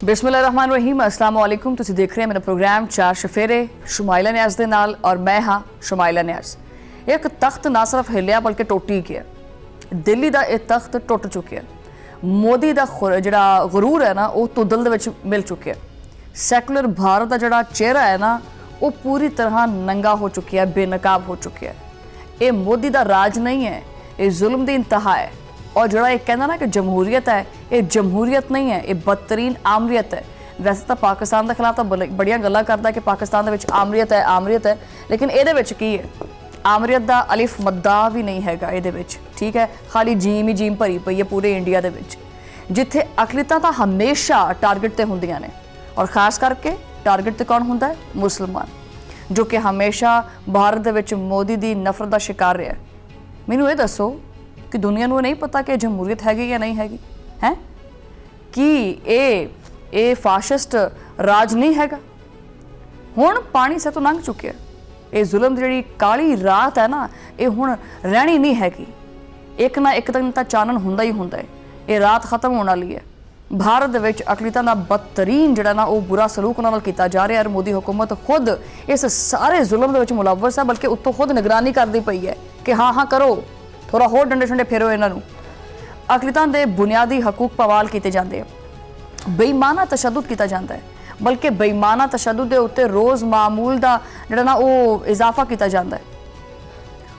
बिस्मिल्लाहिर्रहमानिर्रहीम अस्सलाम वालेकुम। तुसीं देख रहे हैं मेरा प्रोग्राम चार शफेरे शुमाइला न्याज़ दे नाल और मैं हाँ शुमाइला न्याज़। एक तख्त ना सिर्फ हिलिया बल्कि टुट ही गया। दिल्ली का यह तख्त टुट चुकिया। मोदी का जिहड़ा गरूर है ना वो तुदल दे विच मिल चुकिया। सैकुलर भारत का जिहड़ा चेहरा है ना वो पूरी तरह नंगा हो चुकिया, बेनकाब हो चुकिया। ये मोदी का राज नहीं है, ये जुल्म की इंतहा है। और जो एक कहना ना कि जमहूरीयत है, ये जमहूरीयत नहीं है, ये बदतरीन आमरीयत है। वैसे तो पाकिस्तान के खिलाफ तो बड़िया गल्लां करता है कि पाकिस्तान दे आमरीयत है, लेकिन ये की है आमरीयत का अलिफ मद्दा भी नहीं हैगा ये विच, ठीक है। खाली जीम ही जीम भरी पई है पूरे इंडिया दे विच, जिथे अकलियतां तां हमेशा टारगेट ते हुंदियां ने। और खास करके टारगेट ते कौन हुंदा है? मुसलमान, जो कि हमेशा भारत दे विच मोदी की नफरत का शिकार रहा है। मैनूं ये दसो कि दुनिया को नहीं पता कि जमहूरीयत हैगी या नहीं हैगी है कि ये फाशिस्ट राज नहीं हैगा। हुण पानी से तो लंघ चुके, ये जुल्म जी काली रात है ना ये हुण रहनी नहीं हैगी। एक ना एक दिन तो चानन हुंदा ही हुंदा है। ये रात खत्म होने वाली है। भारत दे विच अकलियतां दा बदतरीन जिहड़ा ना वो बुरा सलूक उन्हां नाल कीता जा रहा है। मोदी हुकूमत खुद इस सारे जुल्म दे विच मुलव्वस है, बल्कि उत्तों खुद निगरानी करती पई है कि हाँ करो, थोड़ा होर डंडे शंडे फेरो इन्हों। अकलियतां दे बुनियादी हकूक पवाल किए जाते हैं, बेईमाना तशद्दुद किया जाता है, बल्कि बेईमाना तशद्दुद के उत्ते रोज़ मामूल का जिहड़ा ना वो इजाफा किया जाता है।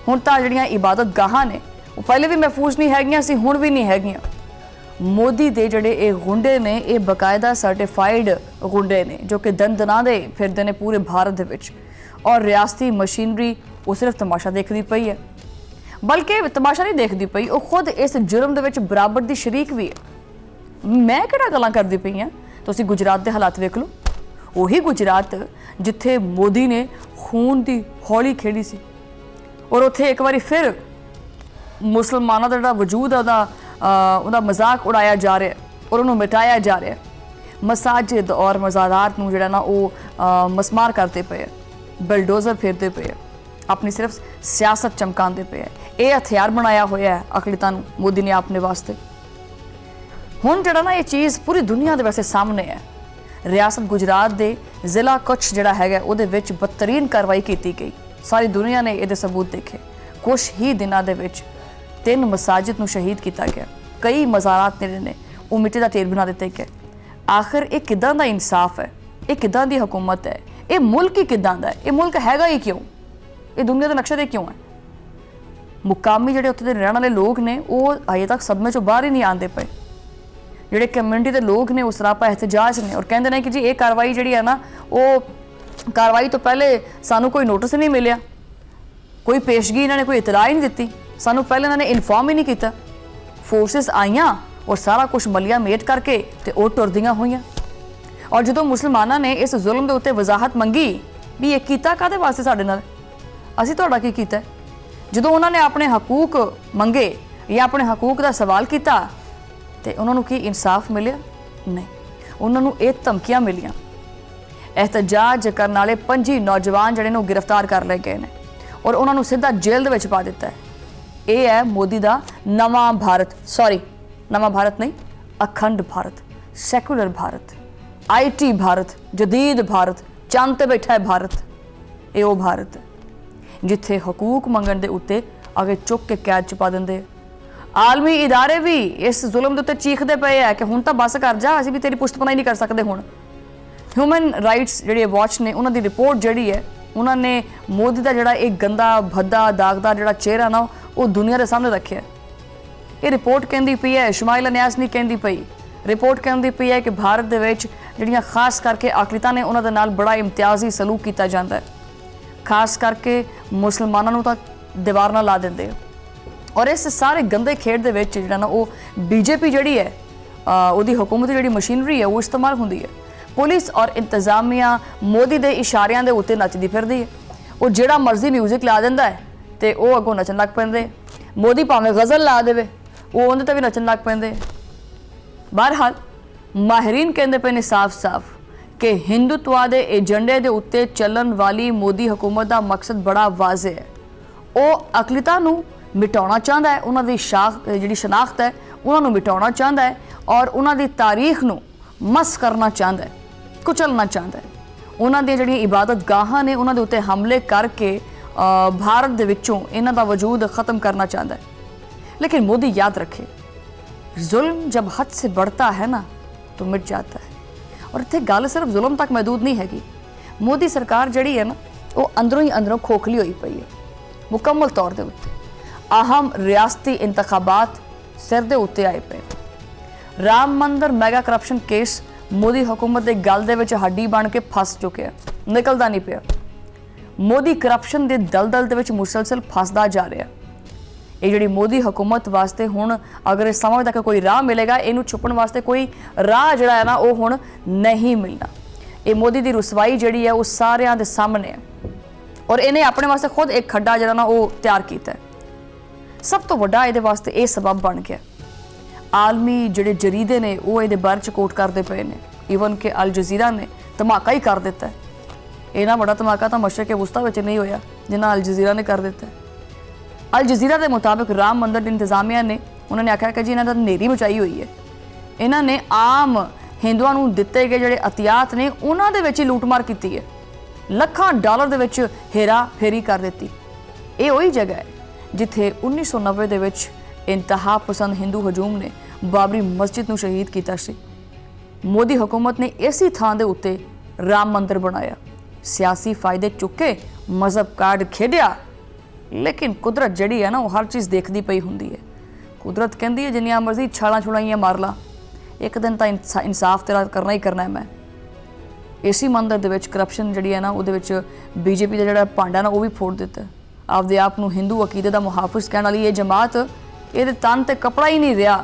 हुण तां जिहड़ियां इबादत गाहां ने वो पहले भी महफूज नहीं हैगियां सी, हुण भी नहीं हैगियां। मोदी दे जिहड़े ये गुंडे ने ये बकायदा सर्टिफाइड गुंडे ने जो कि दन दनादे फिरदे ने पूरे भारत दे विच। और रियासती मशीनरी वो सिर्फ तमाशा देखती पई है, बल्कि तमाशा नहीं देखती पई, वो खुद इस जुर्म दे विच बराबर दी शरीक भी है। मैं किहड़ा गल्लां करदी पई हां, तुसीं गुजरात दे हालात वेख लो। उही गुजरात जिथे मोदी ने खून की हौली खेड़ी सी और उत्थे एक बारी फिर मुसलमानों का जिहड़ा वजूद है उहदा मजाक उड़ाया जा रहा है और उन्होंने मिटाया जा रहा है। मसाजिद और मज़ारात नूं जिहड़ा ना वो मसमार करते पे, बलडोज़र फेरते पे, अपनी सिर्फ सियासत चमकाते पे। ये हथियार बनाया होया है अकलियतां नूं मोदी ने अपने वास्ते। हुण जिहड़ा ना ये चीज़ पूरी दुनिया दे वैसे सामने है। रियासत गुजरात दे जिला कच्छ जिहड़ा हैगा उहदे विच बदतरीन कार्रवाई की गई। सारी दुनिया ने ये सबूत देखे। कुछ ही दिनों के विच 3 मसाजिद नूं शहीद किया गया, कई मज़ारात ने वो मिट्टी का ढेर बना दिते गए। आखिर ये किदां दा इंसाफ है? ये किदां दी हुकूमत है? ये मुल्क ही किदां दा है? ये मुल्क हैगा ही क्यों? ये दुनिया के नक्शे ते क्यों है? मुकामी जिहड़े उत्थे दे रहण वाले लोग ने वो अजे तक सदमे चों बाहर ही नहीं आते पे। जिहड़े कम्यूनिटी के लोग ने उस सरापा एहतजाज ने और कहते हैं कि जी ये कार्रवाई जिहड़ी है ना वो कार्रवाई तो पहले सानू कोई नोटिस नहीं मिलिया, कोई पेशगी इन्होंने कोई इतला ही नहीं दी, सानू पहले इन्होंने इन्फॉर्म ही नहीं किया। फोर्सिस आईयां और सारा कुछ मलिया मेट करके ते वो टुरदियां होईयां। और जो मुसलमानों ने इस जुल्म के उत्ते वजाहत मंगी भी ये कीता काहदे वास्ते साडे नाल, असीं तुहाडा की कीता। जो उन्होंने अपने हकूक मंगे या अपने हकूक का सवाल किया तो उन्होंने की इंसाफ मिले? नहीं, उन्होंने ये धमकियां मिलियां। एहतजाज करने वाले 5 नौजवान जिहड़े ने गिरफ्तार कर लए गए हैं और उन्होंने सीधा जेल दे विच पा दिता है। ये है मोदी का नवा भारत, सॉरी नवा भारत नहीं, अखंड भारत, सैकुलर भारत, IT भारत, जदीद भारत, चंद ते बैठा है भारत। ये वो भारत जिथे हकूक मंगण दे उत्ते अगे चुक के कैद च पा देंदे। आलमी इदारे भी इस जुल्म के उत्ते चीखते पे है कि हुण तां बस कर जा, असीं भी तेरी पुश्तपनाही नहीं कर सकते। हुण ह्यूमन राइट्स जिहड़े वॉच ने उन्हां दी रिपोर्ट जिहड़ी है उन्होंने मोदी का जिहड़ा एक गंदा भद्दा दागदार जिहड़ा चेहरा ना वो दुनिया के सामने रखे। ये रिपोर्ट कहती पई है, शुमाइला न्याज़ नहीं कहती पई, रिपोर्ट कहती पई है कि भारत दे विच जिहड़ियां खास करके अकलियतां ने उन्हां दे नाल बड़ा इम्तियाजी सलूक किया जाता है। खास करके मुसलमानों नूं तां दीवार नाल ला देंदे। और इस सारे गंदे खेड दे विच जिहड़ा ना वो BJP जिहड़ी है उहदी हुकूमती जिहड़ी मशीनरी है वो इस्तेमाल हुंदी है। पुलिस और इंतजामिया मोदी के इशारियां के उत्ते नचदी फिरदी है। वो जिहड़ा मर्जी म्यूजिक ला दिंदा है तो वह अगों नचन लग पैंदे। मोदी भावें गज़ल ला देवे वो उहदे ते भी नचन लग पैंदे। बहरहाल माहिरीन कहते पे ने साफ साफ कि हिंदुत्व के एजेंडे के उत्ते चलन वाली मोदी हुकूमत का मकसद बड़ा वाजे है। वो अकलियतां नूं मिटाउणा चाहता है, उन्हां दी जिहड़ी शनाख्त है उन्होंने मिटाउणा चाहता है और उन्हां दी तारीख नूं मस करना चाहता है, कुचलना चाहता है। उन्हां दी जिहड़ियां इबादतगाहां ने उन्हां दे उत्ते हमले करके भारत दे विचों इन्हां दा वजूद ख़त्म करना चाहता है। लेकिन मोदी याद रखे, जुल्म जब हद से बढ़ता है ना तो मिट जाता है। और इत्थे गल सिर्फ जुल्म तक महदूद नहीं हैगी। मोदी सरकार जिहड़ी है ना वो अंदरों ही अंदरों खोखली होई पई है मुकम्मल तौर दे उत्ते। अहम रियासती इंतखाबात सिर दे उत्ते आए पे। राम मंदिर मैगा करप्शन केस मोदी हुकूमत दे गल दे विच हड्डी बन के फस चुके, निकलदा नहीं पिया। मोदी करप्शन दे दलदल दे विच मुसलसल फसदा जा रहा। ये जिहड़ी मोदी हुकूमत वास्ते हुण अगर इस समझदा कि कोई राह मिलेगा, इनू छुपण वास्ते कोई राह जिहड़ा है ना वो हुण नहीं मिलना। ये मोदी दी रुसवाई जिहड़ी है वो सारियां दे सामने है और इन्हें अपने वास्ते खुद एक खड्डा जिहड़ा ना वो तैयार कीता है। सब तो वड्डा इहदे वास्ते ये सबब बन गया, आलमी जिहड़े जरीदे ने वो इहदे बारे च कोट करते पे ने। ईवन के अल जजीरा ने धमाका ही कर दिता है। इन्ना बड़ा धमाका तो मशरक़ वुस्ता विच नहीं होया जिन्ना अल जजीरा ने कर दिता है। अल जजीरा के मुताबिक राम मंदिर की इंतजामिया ने उन्होंने आख्या कि जी इन्हों नेरी मचाई हुई है। इन्होंने आम हिंदुओं को दिते गए जोड़े अतियात ने उन्होंने ही लूटमार की है, लखां डॉलर दे विच हेरा फेरी कर दी। ये वही जगह है जिथे 1990 दे विच इंतहा पसंद हिंदू हजूम ने बाबरी मस्जिद को शहीद किया सी। मोदी हुकूमत ने इसी थां दे उत्ते राम मंदिर बनाया, सियासी फायदे चुके, मजहब कार्ड खेडिया। लेकिन कुदरत जिहड़ी है ना वो हर चीज़ देखती पई हुंदी है। कुदरत कहती है जिन्नियां मर्जी छालां छुड़ाइयां मार ला, एक दिन तो इंसाफ तेरा करना ही करना है। मैं इसी मंदिर दे विच करप्शन जिहड़ी है ना उहदे विच बीजेपी का जिहड़ा भांडा ना वो भी फोड़ दिता है। आपदे आप नूं हिंदू अकीदे का मुहाफिज कहण वाली ये जमात ये तन ते कपड़ा ही नहीं रहा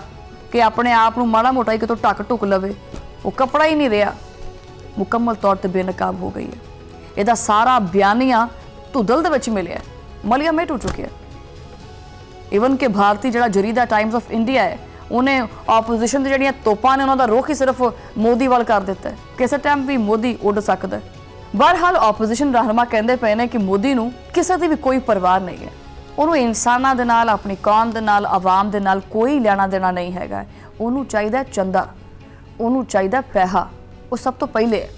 कि अपने आप नूं माड़ा मोटा ही कितों ढक ढुक लवे, वो कपड़ा ही नहीं रहा, मुकम्मल तौर पर बेनकाब हो गई है। इहदा सारा बयानिया धुदल दे विच मिलिया, मलिया मिट हो चुकी है। ईवन के भारतीय जिहड़ा जरीदा टाइम्स ऑफ इंडिया है उन्हें ऑपोजिशन की जिहड़ियां तोपां ने उन्होंने रुख ही सिर्फ मोदी वाल कर दिता है, किसी टाइम भी मोदी उड़ सकता है। बहरहाल ऑपोजिशन रहनुमा कहते पे ने कि मोदी नूं किसी की भी कोई परवाह नहीं है, उन्होंने इंसानां दे नाल, अपनी कौम दे नाल, आवाम दे नाल कोई लेना देना नहीं हैगा। उन्होंने चाहिए चंदा, उन्होंने चाहिए पैसा, वो सब तो पहले है।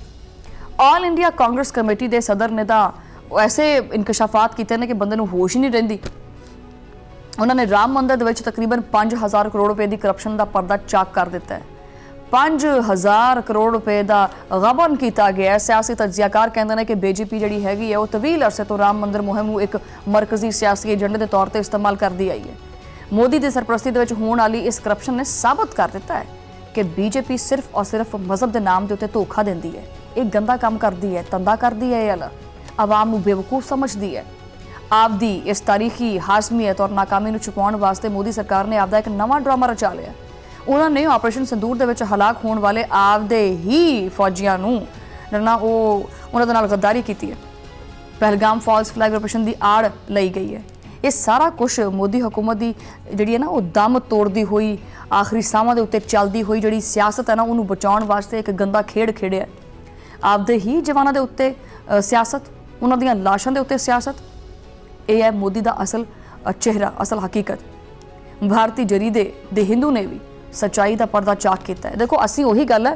ऑल इंडिया कांग्रेस कमेटी के सदर ने तो ऐसे इंकशाफात किए हैं कि बंदे नूं होश ही नहीं रहिंदी। उन्होंने राम मंदिर दे विच तकरीबन 5000 करोड़ रुपए की करप्शन का पर्दा चाक कर दिता है। 5000 करोड़ रुपए का गबन किया गया है। सियासी तजियाकार कहते हैं कि बीजेपी जी हैगी है वो तवील अरसे तो राम मंदिर मुहिम को एक मरकजी सियासी एजेंडे के तौर पर इस्तेमाल करती आई है। मोदी की सरपरस्ती होने वाली इस करप्शन ने साबित कर दिता है कि बीजेपी सिर्फ और सिर्फ मजहब के नाम के उत्ते धोखा देती है, एक गंदा काम करती है, तंदा करती है, या आवाम को बेवकूफ़ समझती है। आपदी इस तारीखी हासमियत और नाकामी को छुपाने वास्ते मोदी सरकार ने आपदा एक नवा ड्रामा रचा लिया। उन्होंने ऑपरेशन संदूर दे विच हलाक होने वाले आपदे ही फौजियां ना उन्होंने नाल गद्दारी की है। पहलगाम फॉल्स फ्लैग ऑपरेशन की आड़ लाई गई है। ये सारा कुछ मोदी हुकूमत की जिहड़ी है ना वो दम तोड़ती हुई आखिरी साहां दे उत्ते चलती हुई जिहड़ी सियासत है ना उन्होंने बचाने वास्ते एक गंदा खेड खेड़िया। आपदे ही जवानों के उत्ते सियासत, उन्हां दीयां लाशां दे उत्ते सियासत, यह है मोदी का असल चेहरा, असल हकीकत। भारतीय जरीदे दे हिंदू ने भी सच्चाई का पर्दा चाक किया है। देखो असी उही गल है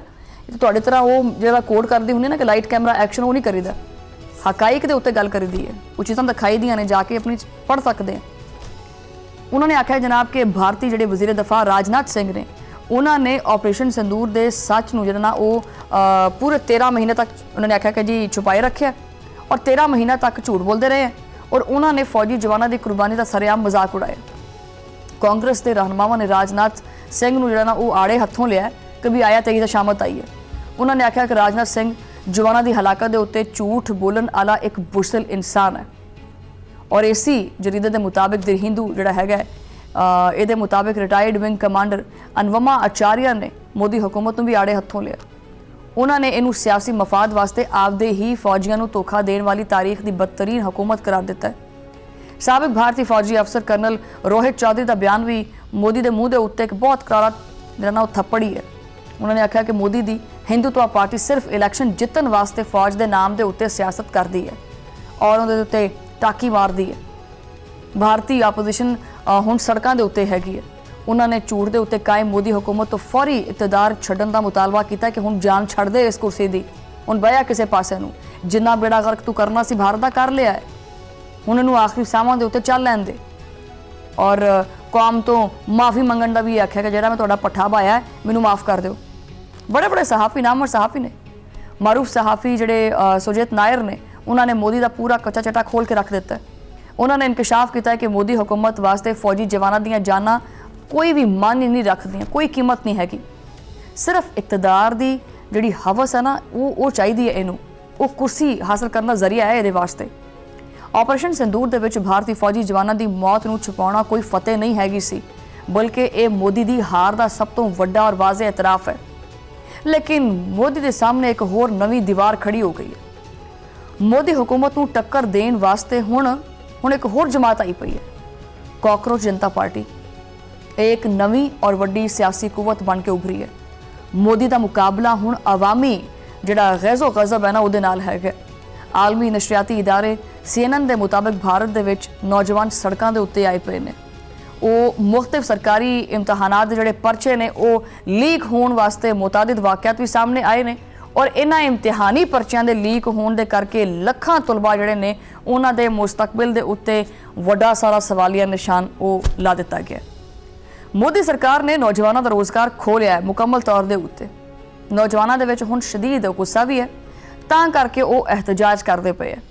तुहाडे तरह वो जो कोड करती होंगी ना कि लाइट कैमरा एक्शन वो नहीं करीदा, हकाइक के उत्ते गल करी दी है, वो चीज़ां दिखाई दियां ने, जाके अपनी पढ़ सकते हैं। उन्होंने आख्या जनाब कि भारतीय जिहड़े वजीर दफा राजनाथ सिंह ने उन्होंने ऑपरेशन संदूर के सच नूं जिहड़ा ना वो पूरे 13 महीने तक उन्होंने आख्या कि जी छुपाए रखे और 13 महीना तक झूठ बोलते रहे और उन्होंने फौजी जवानों की कुर्बानी का सरेआम मजाक उड़ाया। कांग्रेस के रहनुमावां ने राजनाथ सिंह नूं जिहड़ा ना वो आड़े हथों लिया, कभी आया तेरी तो शामत आई है। उन्होंने आख्या कि राजनाथ सिंह जवानों की हलाकत के उत्ते झूठ बोलन वाला एक बुज़दिल इंसान है। और इसी जरीदे के मुताबिक द हिंदू जिहड़ा हैगा ये मुताबिक रिटायर्ड विंग कमांडर अनुपमा आचार्य ने मोदी हुकूमत भी आड़े हथों लिया। उन्होंने इनू सियासी मफाद वास्ते आपदे ही फौजियों को धोखा देने वाली तारीख की बदतरीन हुकूमत करार दिता है। साबिक भारतीय फौजी अफसर कर्नल रोहित चौधरी का बयान भी मोदी के मूँह के उत्ते एक बहुत करारा जिहड़ा थप्पड़ ही है। उन्होंने आख्या कि मोदी की हिंदुत्व पार्टी सिर्फ इलैक्शन जितन वास्ते फौज के नाम के उत्ते सियासत करती है और उहदे उत्ते टाकी मारती है। भारतीय आपोजिशन हुण सड़कों के उत्ते हैगी है। उन्होंने झूठ के उत्ते कायम मोदी हुकूमत तो फौरी इकतदार छड्डण का मुतालबा किया कि हुण जान छड्ड दे इस कुर्सी की, हुण बया किसी पासे नूं, जिन्ना बेड़ा गर्क तू करना सी भारत का कर लिया है, हुण इहनूं आखिरी साहां दे उत्ते चल लैण दे। और कौम तो माफ़ी मंगण का भी आख्या कि जिहड़ा मैं तुहाडा पट्ठा पाया है मैनूं माफ़ कर दिओ। बड़े बड़े सहाफ़ी नामवर सहाफ़ी ने, मारूफ सहाफ़ी जिहड़े सुरजीत नायर ने, उन्होंने मोदी का पूरा कच्चा चट्टा खोल के रख दिता है। उन्होंने इंकशाफ किया है कि मोदी हुकूमत वास्ते फौजी जवानों दी जाना कोई भी मान्य नहीं रखदियां, कोई कीमत नहीं हैगी। सिर्फ इकतदार की जिहड़ी हवस है ना वो चाहिए है, इनू वो कुर्सी हासिल करना जरिया है ये वास्ते। ऑपरेशन सिंदूर दे विच भारतीय फौजी जवानों की मौत नूं छुपाउणा कोई फतेह नहीं हैगी सी, बल्कि ये मोदी की हार का सब तो वड्डा और वाज़े इतराफ़ है। लेकिन मोदी के सामने एक होर नवी दीवार खड़ी हो गई है। मोदी हुकूमत नूं टक्कर देण वास्ते हुण एक होर जमात आई पई है, कॉकरोच जनता पार्टी। एक नवी और वड्डी सियासी कुवत बन के उभरी है। मोदी का मुकाबला हुण अवामी जिहड़ा गैज़ो गज़ब है ना उहदे नाल है। आलमी नशरियाती इदारे CNN के मुताबिक भारत दे विच नौजवान सड़कों के उत्ते आए पे ने। वो मुख्तलिफ सरकारी इम्तहानात जिहड़े परचे ने वो लीक होने वास्ते मुतादिद वाक़यात भी सामने आए ने, और इन्हां इम्तिहानी परचियां दे लीक होने दे करके लखां तलबा जिहड़े ने उन्हां दे मुस्तकबिल दे उत्ते वड्डा सारा सवालिया निशान वो ला दिता गया। मोदी सरकार ने नौजवानों का रोज़गार खो लिया है मुकम्मल तौर दे उत्ते। नौजवानों दे विच हुण शदीद गुस्सा भी है, तां करके वो एहतजाज करते पे है।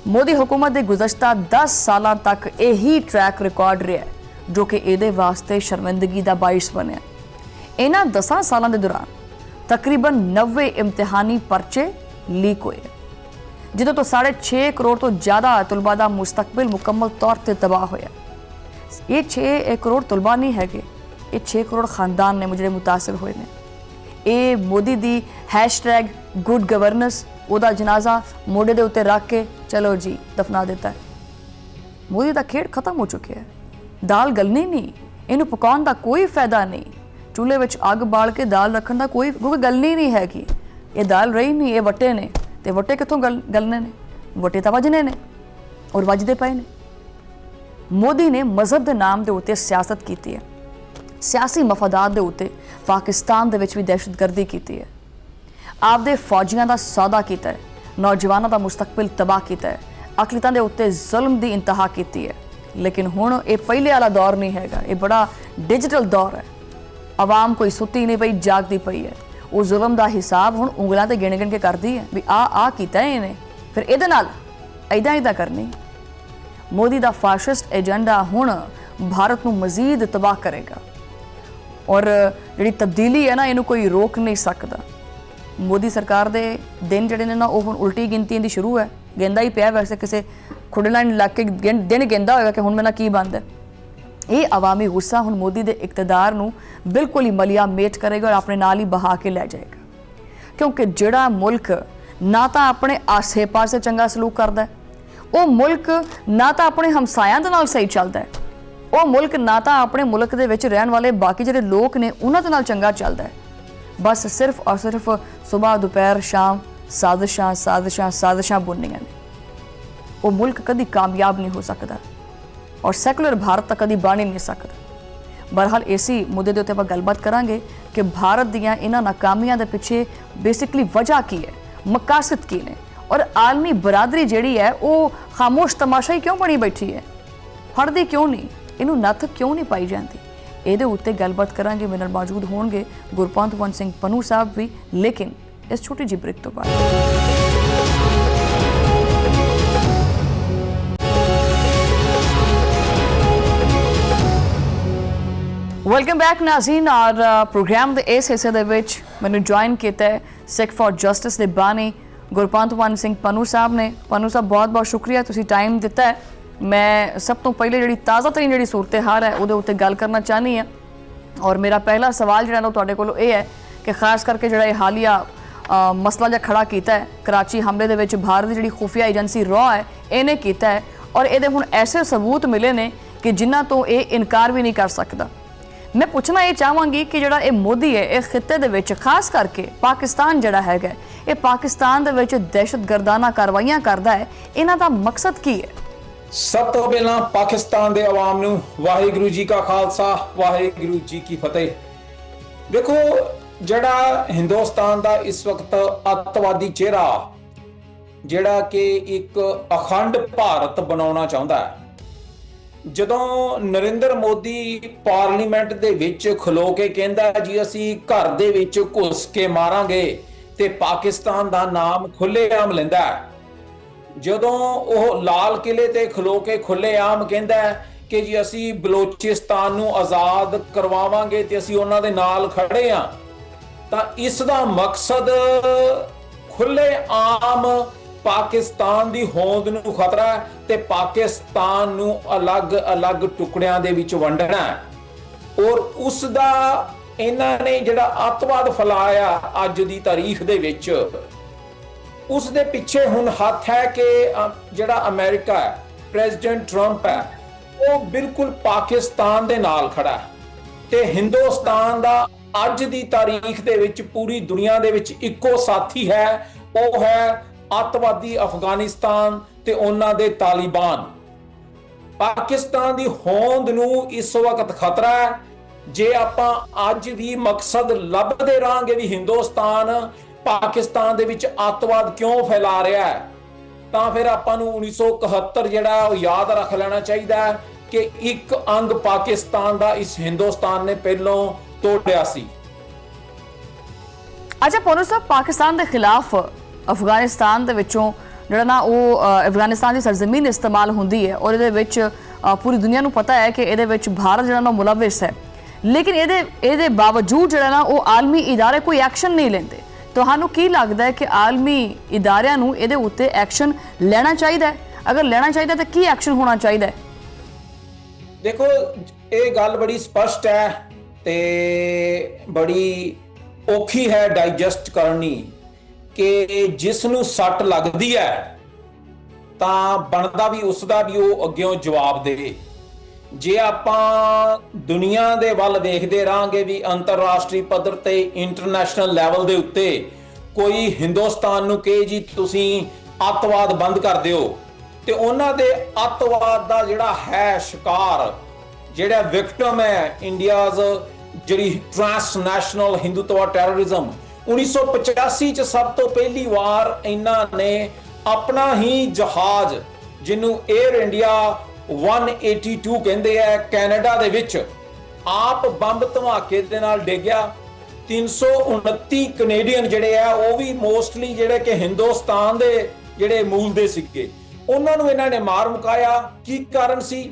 मोदी हुकूमत के गुज़श्ता 10 साल तक यही ट्रैक रिकॉर्ड रहा है जो कि ये वास्ते शर्मिंदगी का बाइस बनया। इन्हां 10 सालों के दौरान तकरीबन 90 इम्तिहानी परचे लीक हुए, जिदों तो 6.5 करोड़ तो ज़्यादा तलबा का मुस्तकबिल मुकम्मल तौर पर तबाह होया। ये 6 करोड़ तलबा नहीं है, ये 6 करोड़ खानदान ने मुझे मुतासर हुए ने। ये मोदी दी हैशटैग गुड गवर्नेंस उहदा जनाजा मोढे दे उत्ते रख के चलो जी दफना देता है। मोदी का खेड खत्म हो चुका है। दाल गलनी नहीं, इनू पकाउण का कोई फायदा नहीं। चूल्हे विच अग बाल के दाल रखण का कोई गलनी नहीं है कि ये दाल रही नहीं, ये वट्टे ने, तो वट्टे कितों गलने ने, वट्टे तो वजने ने और वजदे पे ने। मोदी ने मजहब के नाम के उत्ते सियासत की है, सियासी मफादात के उत्ते पाकिस्तान दे विच भी दहशतगर्दी की है, आपदे फौजियों का सौदा किया है, नौजवानों का मुस्तकबिल तबाह किया है, अकलीतां दे उत्ते जुल्म की इंतहा की है। लेकिन हुण ये पहले वाला दौर नहीं है, ये बड़ा डिजिटल दौर है। आवाम कोई सुती नहीं पई, जागती पई है। वो जुल्म का हिसाब हुण उंगलों से गिण गिण के करती है भी आ कीता है इन्हें, फिर ये इदा करनी। मोदी का फाशिस्ट एजेंडा हुण भारत को मजीद तबाह करेगा, और जिहड़ी तब्दीली है ना इनू कोई रोक नहीं सकता। मोदी सरकार के दिन जिहड़े ने ना वो हुण उल्टी गिनती की शुरू है, गेंदा ही पिया वैसे किसी खुडला लग के दिन गेंदा होगा कि हुण मेरा की बंद है। ये अवामी गुस्सा हुण मोदी के इकतदार नूं बिल्कुल ही मलिया मेट करेगा और अपने नाल ही बहा के लै जाएगा। क्योंकि जिहड़ा मुल्क ना तो अपने आसे पासे चंगा सलूक करता है, वो मुल्क ना तो अपने हमसायां दे नाल सही चलता है, वो मुल्क ना तो अपने मुल्क दे विच रहन वाले बाकी जिहड़े लोग ने उन्हां दे नाल चंगा चलता है। बस सिर्फ और सिर्फ सुबह दोपहर शाम साजिशां साजिशां साजिशां बुननियां ने। वो मुल्क कभी कामयाब नहीं हो सकता और सैकुलर भारत तक कभी बन ही नहीं सकता। बहरहाल इसी मुद्दे के उत्ते आपां गलबात करांगे कि भारत दीयां इन्हां नाकामियां दे पिछे बेसिकली वजह की है, मकासद की ने, और आलमी बरादरी जिहड़ी है वो खामोश तमाशा ही क्यों बनी बैठी है, फड़दी क्यों नहीं, इनू नत्थ क्यों नहीं पाई जाती। ਇਹਦੇ ਉੱਤੇ ਗੱਲਬਾत करांगे। मेरे नाल मौजूद होणगे गुरपंत सिंह पन्नू साहब भी, लेकिन इस छोटी जी ब्रेक तो बाद। वेलकम बैक नाज़रीन, और प्रोग्राम के इस हिस्से दे विच मैंने ज्वाइन किया है सिख फॉर जस्टिस के बानी गुरपंत सिंह पन्नू साहब ने। पन्नू साहब बहुत बहुत शुक्रिया, तुसीं टाइम दिता है। मैं सब तो पहले जी ताज़ा तरीन जी सूरत हाल है वो गल करना चाहनी है, और मेरा पहला सवाल जो तुहाडे कोलों ये है कि खास करके जो हालिया मसला जो खड़ा किया है कराची हमले दे विच भारत की जी खुफिया एजेंसी रॉ है इन्हें किया है, और ये हुण ऐसे सबूत मिले ने कि जिन्हां तो ये इनकार भी नहीं कर सकता। मैं पूछना ये चाहांगी कि जिहड़ा ये मोदी है इस खिते दे विच खास करके पाकिस्तान जिहड़ा हैगा ये पाकिस्तान दे विच दहशतगर्दाना कार्रवाइयां करदा है, इन्हां दा मकसद की है? ਸਭ ਤੋਂ ਪਹਿਲਾਂ ਪਾਕਿਸਤਾਨ ਦੇ ਆਵਾਮ ਨੂੰ ਵਾਹਿਗੁਰੂ ਜੀ ਕਾ ਖਾਲਸਾ ਵਾਹਿਗੁਰੂ ਜੀ ਕੀ ਫਤਿਹ। ਦੇਖੋ, ਜਿਹੜਾ ਹਿੰਦੁਸਤਾਨ ਦਾ ਇਸ ਵਕਤ ਅੱਤਵਾਦੀ ਚਿਹਰਾ ਜਿਹੜਾ ਕਿ ਇੱਕ ਅਖੰਡ ਭਾਰਤ ਬਣਾਉਣਾ ਚਾਹੁੰਦਾ ਹੈ, ਜਦੋਂ ਨਰਿੰਦਰ ਮੋਦੀ ਪਾਰਲੀਮੈਂਟ ਦੇ ਵਿੱਚ ਖਲੋ ਕੇ ਕਹਿੰਦਾ ਜੀ ਅਸੀਂ ਘਰ ਦੇ ਵਿੱਚ ਘੁਸ ਕੇ ਮਾਰਾਂਗੇ ਤੇ ਪਾਕਿਸਤਾਨ ਦਾ ਨਾਮ ਖੁੱਲ੍ਹੇਆਮ ਲੈਂਦਾ ਹੈ, ਜਦੋਂ ਉਹ ਲਾਲ ਕਿਲੇ ਤੇ ਖਲੋ ਕੇ ਖੁੱਲ੍ਹੇਆਮ ਕਹਿੰਦਾ ਕਿ ਜੀ ਅਸੀਂ ਬਲੋਚਿਸਤਾਨ ਨੂੰ ਆਜ਼ਾਦ ਕਰਵਾਵਾਂਗੇ ਤੇ ਅਸੀਂ ਉਹਨਾਂ ਦੇ ਨਾਲ ਖੜੇ ਆ, ਤਾਂ ਇਸ ਦਾ ਮਕਸਦ ਖੁੱਲ੍ਹੇਆਮ ਪਾਕਿਸਤਾਨ ਦੀ ਹੋਂਦ ਨੂੰ ਖਤਰਾ ਹੈ ਤੇ ਪਾਕਿਸਤਾਨ ਨੂੰ ਅਲੱਗ-ਅਲੱਗ ਟੁਕੜਿਆਂ ਦੇ ਵਿੱਚ ਵੰਡਣਾ ਹੈ। ਔਰ ਉਸ ਦਾ ਇਹਨਾਂ ਨੇ ਜਿਹੜਾ ਅੱਤਵਾਦ ਫੈਲਾਇਆ ਅੱਜ ਦੀ ਤਾਰੀਖ ਦੇ ਵਿੱਚ, ਉਸ ਦੇ ਪਿੱਛੇ ਹੁਣ ਹੱਥ ਹੈ ਕਿ ਜਿਹੜਾ ਅਮਰੀਕਾ ਹੈ, ਪ੍ਰੈਜ਼ੀਡੈਂਟ ਟਰੰਪ ਹੈ, ਉਹ ਬਿਲਕੁਲ ਪਾਕਿਸਤਾਨ ਦੇ ਨਾਲ ਖੜਾ ਹੈ ਤੇ ਹਿੰਦੁਸਤਾਨ ਦਾ ਅੱਜ ਦੀ ਤਾਰੀਖ ਦੇ ਵਿੱਚ ਪੂਰੀ ਦੁਨੀਆ ਦੇ ਵਿੱਚ ਇੱਕੋ ਸਾਥੀ ਹੈ, ਉਹ ਹੈ ਅੱਤਵਾਦੀ ਅਫਗਾਨਿਸਤਾਨ ਤੇ ਉਹਨਾਂ ਦੇ ਤਾਲਿਬਾਨ। ਪਾਕਿਸਤਾਨ ਦੀ ਹੋਂਦ ਨੂੰ ਇਸ ਵਕਤ ਖਤਰਾ ਹੈ। ਜੇ ਆਪਾਂ ਅੱਜ ਵੀ ਮਕਸਦ ਲੱਭਦੇ ਰਹਾਂਗੇ ਵੀ ਹਿੰਦੁਸਤਾਨ ਪਾਕਿਸਤਾਨ ਦੇ ਵਿੱਚ ਅੱਤਵਾਦ ਕਿਉਂ ਫੈਲਾ ਰਿਹਾ ਹੈ, ਤਾਂ ਫਿਰ ਆਪਾਂ ਨੂੰ 1971 ਜਿਹੜਾ ਉਹ ਯਾਦ ਰੱਖ ਲੈਣਾ ਚਾਹੀਦਾ ਹੈ ਕਿ ਇੱਕ ਅੰਗ ਪਾਕਿਸਤਾਨ ਦਾ ਇਸ ਹਿੰਦੁਸਤਾਨ ਨੇ ਪਹਿਲੋਂ ਤੋੜਿਆ ਸੀ। ਅੱਛਾ ਪੋਨੂ ਸਾਹਿਬ, ਪਾਕਿਸਤਾਨ ਦੇ ਖਿਲਾਫ ਅਫਗਾਨਿਸਤਾਨ ਦੇ ਵਿੱਚੋਂ ਜਿਹੜਾ ਨਾ ਉਹ ਅਫਗਾਨਿਸਤਾਨ ਦੀ ਸਰਜ਼ਮੀਨ ਇਸਤੇਮਾਲ ਹੁੰਦੀ ਹੈ ਔਰ ਇਹਦੇ ਵਿੱਚ ਪੂਰੀ ਦੁਨੀਆ ਨੂੰ ਪਤਾ ਹੈ ਕਿ ਇਹਦੇ ਵਿੱਚ ਭਾਰਤ ਜਿਹੜਾ ਨਾ ਮੁਲਵਿਸ ਹੈ, ਲੇਕਿਨ ਇਹਦੇ ਬਾਵਜੂਦ ਜਿਹੜਾ ਨਾ ਉਹ ਆਲਮੀ ਇਦਾਰੇ ਕੋਈ ਐਕਸ਼ਨ ਨਹੀਂ ਲੈਂਦੇ। ਤੁਹਾਨੂੰ ਕੀ ਲੱਗਦਾ ਹੈ ਕਿ ਆਲਮੀ ਇਦਾਰਿਆਂ ਨੂੰ ਇਹਦੇ ਉੱਤੇ ਐਕਸ਼ਨ ਲੈਣਾ ਚਾਹੀਦਾ ਹੈ? ਅਗਰ ਲੈਣਾ ਚਾਹੀਦਾ ਤਾਂ ਕੀ ਐਕਸ਼ਨ ਹੋਣਾ ਚਾਹੀਦਾ ਹੈ? ਦੇਖੋ, ਇਹ ਗੱਲ ਬੜੀ ਸਪਸ਼ਟ ਹੈ ਤੇ ਬੜੀ ਔਖੀ ਹੈ ਡਾਈਜੈਸਟ ਕਰਨੀ ਕਿ ਜਿਸ ਨੂੰ ਸੱਟ ਲੱਗਦੀ ਹੈ ਤਾਂ ਬਣਦਾ ਵੀ ਉਸ ਦਾ ਵੀ ਉਹ ਅੱਗਿਓਂ ਜਵਾਬ ਦੇਵੇ। ਜੇ ਆਪਾਂ ਦੁਨੀਆ ਦੇ ਵੱਲ ਦੇਖਦੇ ਰਹਾਂਗੇ ਵੀ ਅੰਤਰਰਾਸ਼ਟਰੀ ਪੱਧਰ ਤੇ ਇੰਟਰਨੈਸ਼ਨਲ ਲੈਵਲ ਦੇ ਉੱਤੇ ਕੋਈ ਹਿੰਦੁਸਤਾਨ ਨੂੰ ਕਹੇ ਜੀ ਤੁਸੀਂ ਅੱਤਵਾਦ ਬੰਦ ਕਰ ਦਿਓ, ਤੇ ਉਹਨਾਂ ਦੇ ਅੱਤਵਾਦ ਦਾ ਜਿਹੜਾ ਹੈ ਸ਼ਿਕਾਰ, ਜਿਹੜਾ ਵਿਕਟਮ ਹੈ ਇੰਡੀਆਜ਼ ਜਿਹੜੀ ਟ੍ਰਾਂਸਨੈਸ਼ਨਲ ਹਿੰਦੂਤਵਾ ਟੈਰਰਿਜ਼ਮ, 1985 ਚ ਸਭ ਤੋਂ ਪਹਿਲੀ ਵਾਰ ਇਹਨਾਂ ਨੇ ਆਪਣਾ ਹੀ ਜਹਾਜ਼ ਜਿਹਨੂੰ 에ਅਰ ਇੰਡੀਆ 182 ਕਹਿੰਦੇ ਆ, ਕੈਨੇਡਾ ਦੇ ਵਿੱਚ ਆਪ ਬੰਬ ਧਮਾਕੇ ਦੇ ਨਾਲ ਡਿੱਗਿਆ। 329 ਕੈਨੇਡੀਅਨ ਜਿਹੜੇ ਆ ਉਹ ਵੀ ਮੋਸਟਲੀ ਜਿਹੜੇ ਕਿ ਹਿੰਦੁਸਤਾਨ ਦੇ ਜਿਹੜੇ ਮੂਲ ਦੇ ਸੀਗੇ, ਉਹਨਾਂ ਨੂੰ ਇਹਨਾਂ ਨੇ ਮਾਰ ਮੁਕਾਇਆ। ਕੀ ਕਾਰਨ ਸੀ?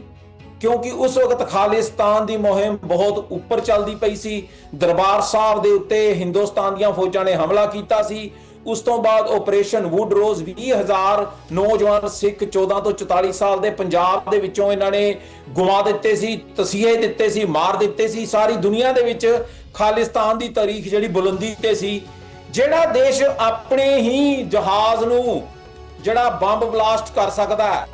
ਕਿਉਂਕਿ ਉਸ ਵਕਤ ਖਾਲਿਸਤਾਨ ਦੀ ਮੁਹਿੰਮ ਬਹੁਤ ਉੱਪਰ ਚੱਲਦੀ ਪਈ ਸੀ। ਦਰਬਾਰ ਸਾਹਿਬ ਦੇ ਉੱਤੇ ਹਿੰਦੁਸਤਾਨ ਦੀਆਂ ਫੌਜਾਂ ਨੇ ਹਮਲਾ ਕੀਤਾ ਸੀ। ਉਸ ਤੋਂ ਬਾਅਦ ਆਪਰੇਸ਼ਨ ਵੁੱਡ ਰੋਜ਼ 20,000 ਨੌਜਵਾਨ ਸਿੱਖ 14 ਤੋਂ 44 ਸਾਲ ਦੇ ਪੰਜਾਬ ਦੇ ਵਿੱਚੋਂ ਇਹਨਾਂ ਨੇ ਗੁਮਾ ਦਿੱਤੇ ਸੀ, ਤਸੀਹੇ ਦਿੱਤੇ ਸੀ, ਮਾਰ ਦਿੱਤੇ ਸੀ। ਸਾਰੀ ਦੁਨੀਆ ਦੇ ਵਿੱਚ ਖਾਲਿਸਤਾਨ ਦੀ ਤਾਰੀਖ ਜਿਹੜੀ ਬੁਲੰਦੀ ਤੇ ਸੀ। ਜਿਹੜਾ ਦੇਸ਼ ਆਪਣੇ ਹੀ ਜਹਾਜ਼ ਨੂੰ ਜਿਹੜਾ ਬੰਬ ਬਲਾਸਟ ਕਰ ਸਕਦਾ ਹੈ,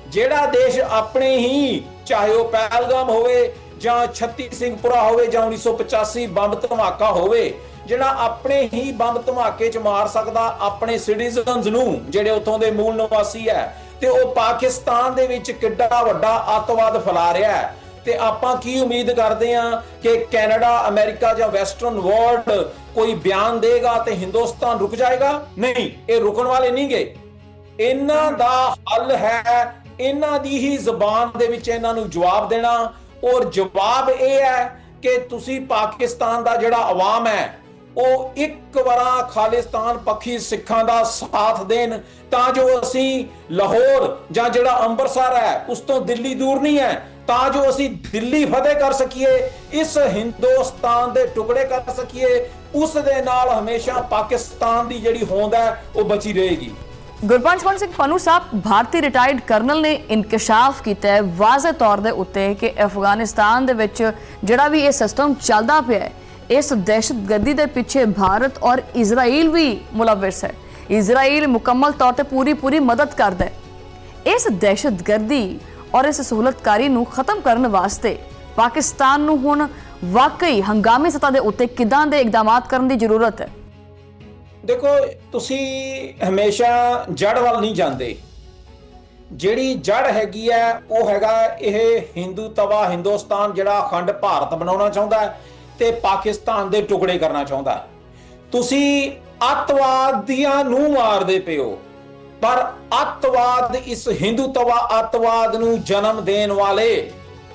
ਜਿਹੜਾ ਦੇਸ਼ ਆਪਣੇ ਹੀ, ਚਾਹੇ ਉਹ ਪਹਿਲਗਾਮ ਹੋਵੇ ਜਾਂ ਛੱਤੀ ਸਿੰਘਪੁਰਾ ਹੋਵੇ ਜਾਂ 1985 ਬੰਬ ਧਮਾਕਾ ਹੋਵੇ, ਜਿਹੜਾ ਆਪਣੇ ਹੀ ਬੰਬ ਧਮਾਕੇ ਚ ਮਾਰ ਸਕਦਾ ਆਪਣੇ ਸਿਟੀਜ਼ਨਸ ਨੂੰ ਜਿਹੜੇ ਉੱਥੋਂ ਦੇ ਮੂਲ ਨਿਵਾਸੀ ਹੈ, ਤੇ ਉਹ ਪਾਕਿਸਤਾਨ ਦੇ ਵਿੱਚ ਕਿੱਡਾ ਵੱਡਾ ਅੱਤਵਾਦ ਫੈਲਾ ਰਿਹਾ ਹੈ। ਤੇ ਆਪਾਂ ਕੀ ਉਮੀਦ ਕਰਦੇ ਹਾਂ ਕਿ ਕੈਨੇਡਾ, ਅਮਰੀਕਾ ਜਾਂ ਵੈਸਟਰਨ ਵਰਲਡ ਕੋਈ ਬਿਆਨ ਦੇਗਾ ਤੇ ਹਿੰਦੁਸਤਾਨ ਰੁਕ ਜਾਏਗਾ? ਨਹੀਂ, ਇਹ ਰੁਕਣ ਵਾਲੇ ਨਹੀਂ ਗਏ। ਇਹਨਾਂ ਦਾ ਹੱਲ ਹੈ ਇਹਨਾਂ ਦੀ ਹੀ ਜ਼ਬਾਨ ਦੇ ਵਿੱਚ ਇਹਨਾਂ ਨੂੰ ਜਵਾਬ ਦੇਣਾ, ਔਰ ਜਵਾਬ ਇਹ ਹੈ ਕਿ ਤੁਸੀਂ ਪਾਕਿਸਤਾਨ ਦਾ ਜਿਹੜਾ ਆਵਾਮ ਹੈ ਉਹ ਇੱਕ ਵਾਰਾ ਖਾਲਿਸਤਾਨ ਪੱਖੀ ਸਿੱਖਾਂ ਦਾ ਸਾਥ ਦੇਣ, ਤਾਂ ਜੋ ਅਸੀਂ ਲਾਹੌਰ ਜਾਂ ਜਿਹੜਾ ਅੰਮ੍ਰਿਤਸਰ ਹੈ ਉਸ ਤੋਂ ਦਿੱਲੀ ਦੂਰ ਨਹੀਂ ਹੈ, ਤਾਂ ਜੋ ਅਸੀਂ ਦਿੱਲੀ ਫਤਿਹ ਕਰ ਸਕੀਏ, ਇਸ ਹਿੰਦੁਸਤਾਨ ਦੇ ਟੁਕੜੇ ਕਰ ਸਕੀਏ। ਉਸ ਦੇ ਨਾਲ ਹਮੇਸ਼ਾ ਪਾਕਿਸਤਾਨ ਦੀ ਜਿਹੜੀ ਹੋਂਦ ਹੈ ਉਹ ਬਚੀ ਰਹੇਗੀ। ਗੁਰਬੰਸ਼ ਸਿੰਘ ਪੰਨੂ ਸਾਹਿਬ, ਭਾਰਤੀ ਰਿਟਾਇਰਡ ਕਰਨਲ ਨੇ ਇਨਕਸ਼ਾਫ ਕੀਤਾ ਹੈ ਵਾਜ਼ਿਹ ਤੌਰ ਦੇ ਉੱਤੇ ਕਿ ਅਫਗਾਨਿਸਤਾਨ ਦੇ ਵਿੱਚ ਜਿਹੜਾ ਵੀ ਇਹ ਸਿਸਟਮ ਚੱਲਦਾ ਪਿਆ ਹੈ, ਇਸ ਦਹਿਸ਼ਤਗਰਦੀ ਦੇ ਪਿੱਛੇ ਭਾਰਤ ਔਰ ਇਜ਼ਰਾਈਲ ਵੀ ਮੁਲਵਿਸ ਹੈ। ਇਜ਼ਰਾਈਲ ਮੁਕੰਮਲ ਤੌਰ ਤੇ ਪੂਰੀ ਮਦਦ ਕਰਦਾ ਹੈ। ਇਸ ਦਹਿਸ਼ਤਗਰਦੀ ਔਰ ਇਸ ਸਹੂਲਤਕਾਰੀ ਨੂੰ ਖਤਮ ਕਰਨ ਵਾਸਤੇ ਪਾਕਿਸਤਾਨ ਨੂੰ ਹੁਣ ਵਾਕਈ ਹੰਗਾਮੀ ਸਤਹ ਦੇ ਉੱਤੇ ਕਿੱਦਾਂ ਦੇ ਇਕਦਾਮਾਤ ਕਰਨ ਦੀ ਜ਼ਰੂਰਤ ਹੈ? ਦੇਖੋ, ਤੁਸੀਂ ਹਮੇਸ਼ਾ ਜੜ ਵੱਲ ਨਹੀਂ ਜਾਂਦੇ। ਜਿਹੜੀ ਜੜ ਹੈਗੀ ਹੈ ਉਹ ਹੈਗਾ ਇਹ ਹਿੰਦੂ ਤਵਾ ਹਿੰਦੁਸਤਾਨ ਜਿਹੜਾ ਅਖੰਡ ਭਾਰਤ ਬਣਾਉਣਾ ਚਾਹੁੰਦਾ ਹੈ ਤੇ ਪਾਕਿਸਤਾਨ ਦੇ ਟੁਕੜੇ ਕਰਨਾ ਚਾਹੁੰਦਾ ਹੈ। ਤੁਸੀਂ ਅੱਤਵਾਦੀਆਂ ਨੂੰ ਮਾਰਦੇ ਪਿਓ, ਪਰ ਅੱਤਵਾਦ ਇਸ ਹਿੰਦੂ ਤਵਾ ਅੱਤਵਾਦ ਨੂੰ ਜਨਮ ਦੇਣ ਵਾਲੇ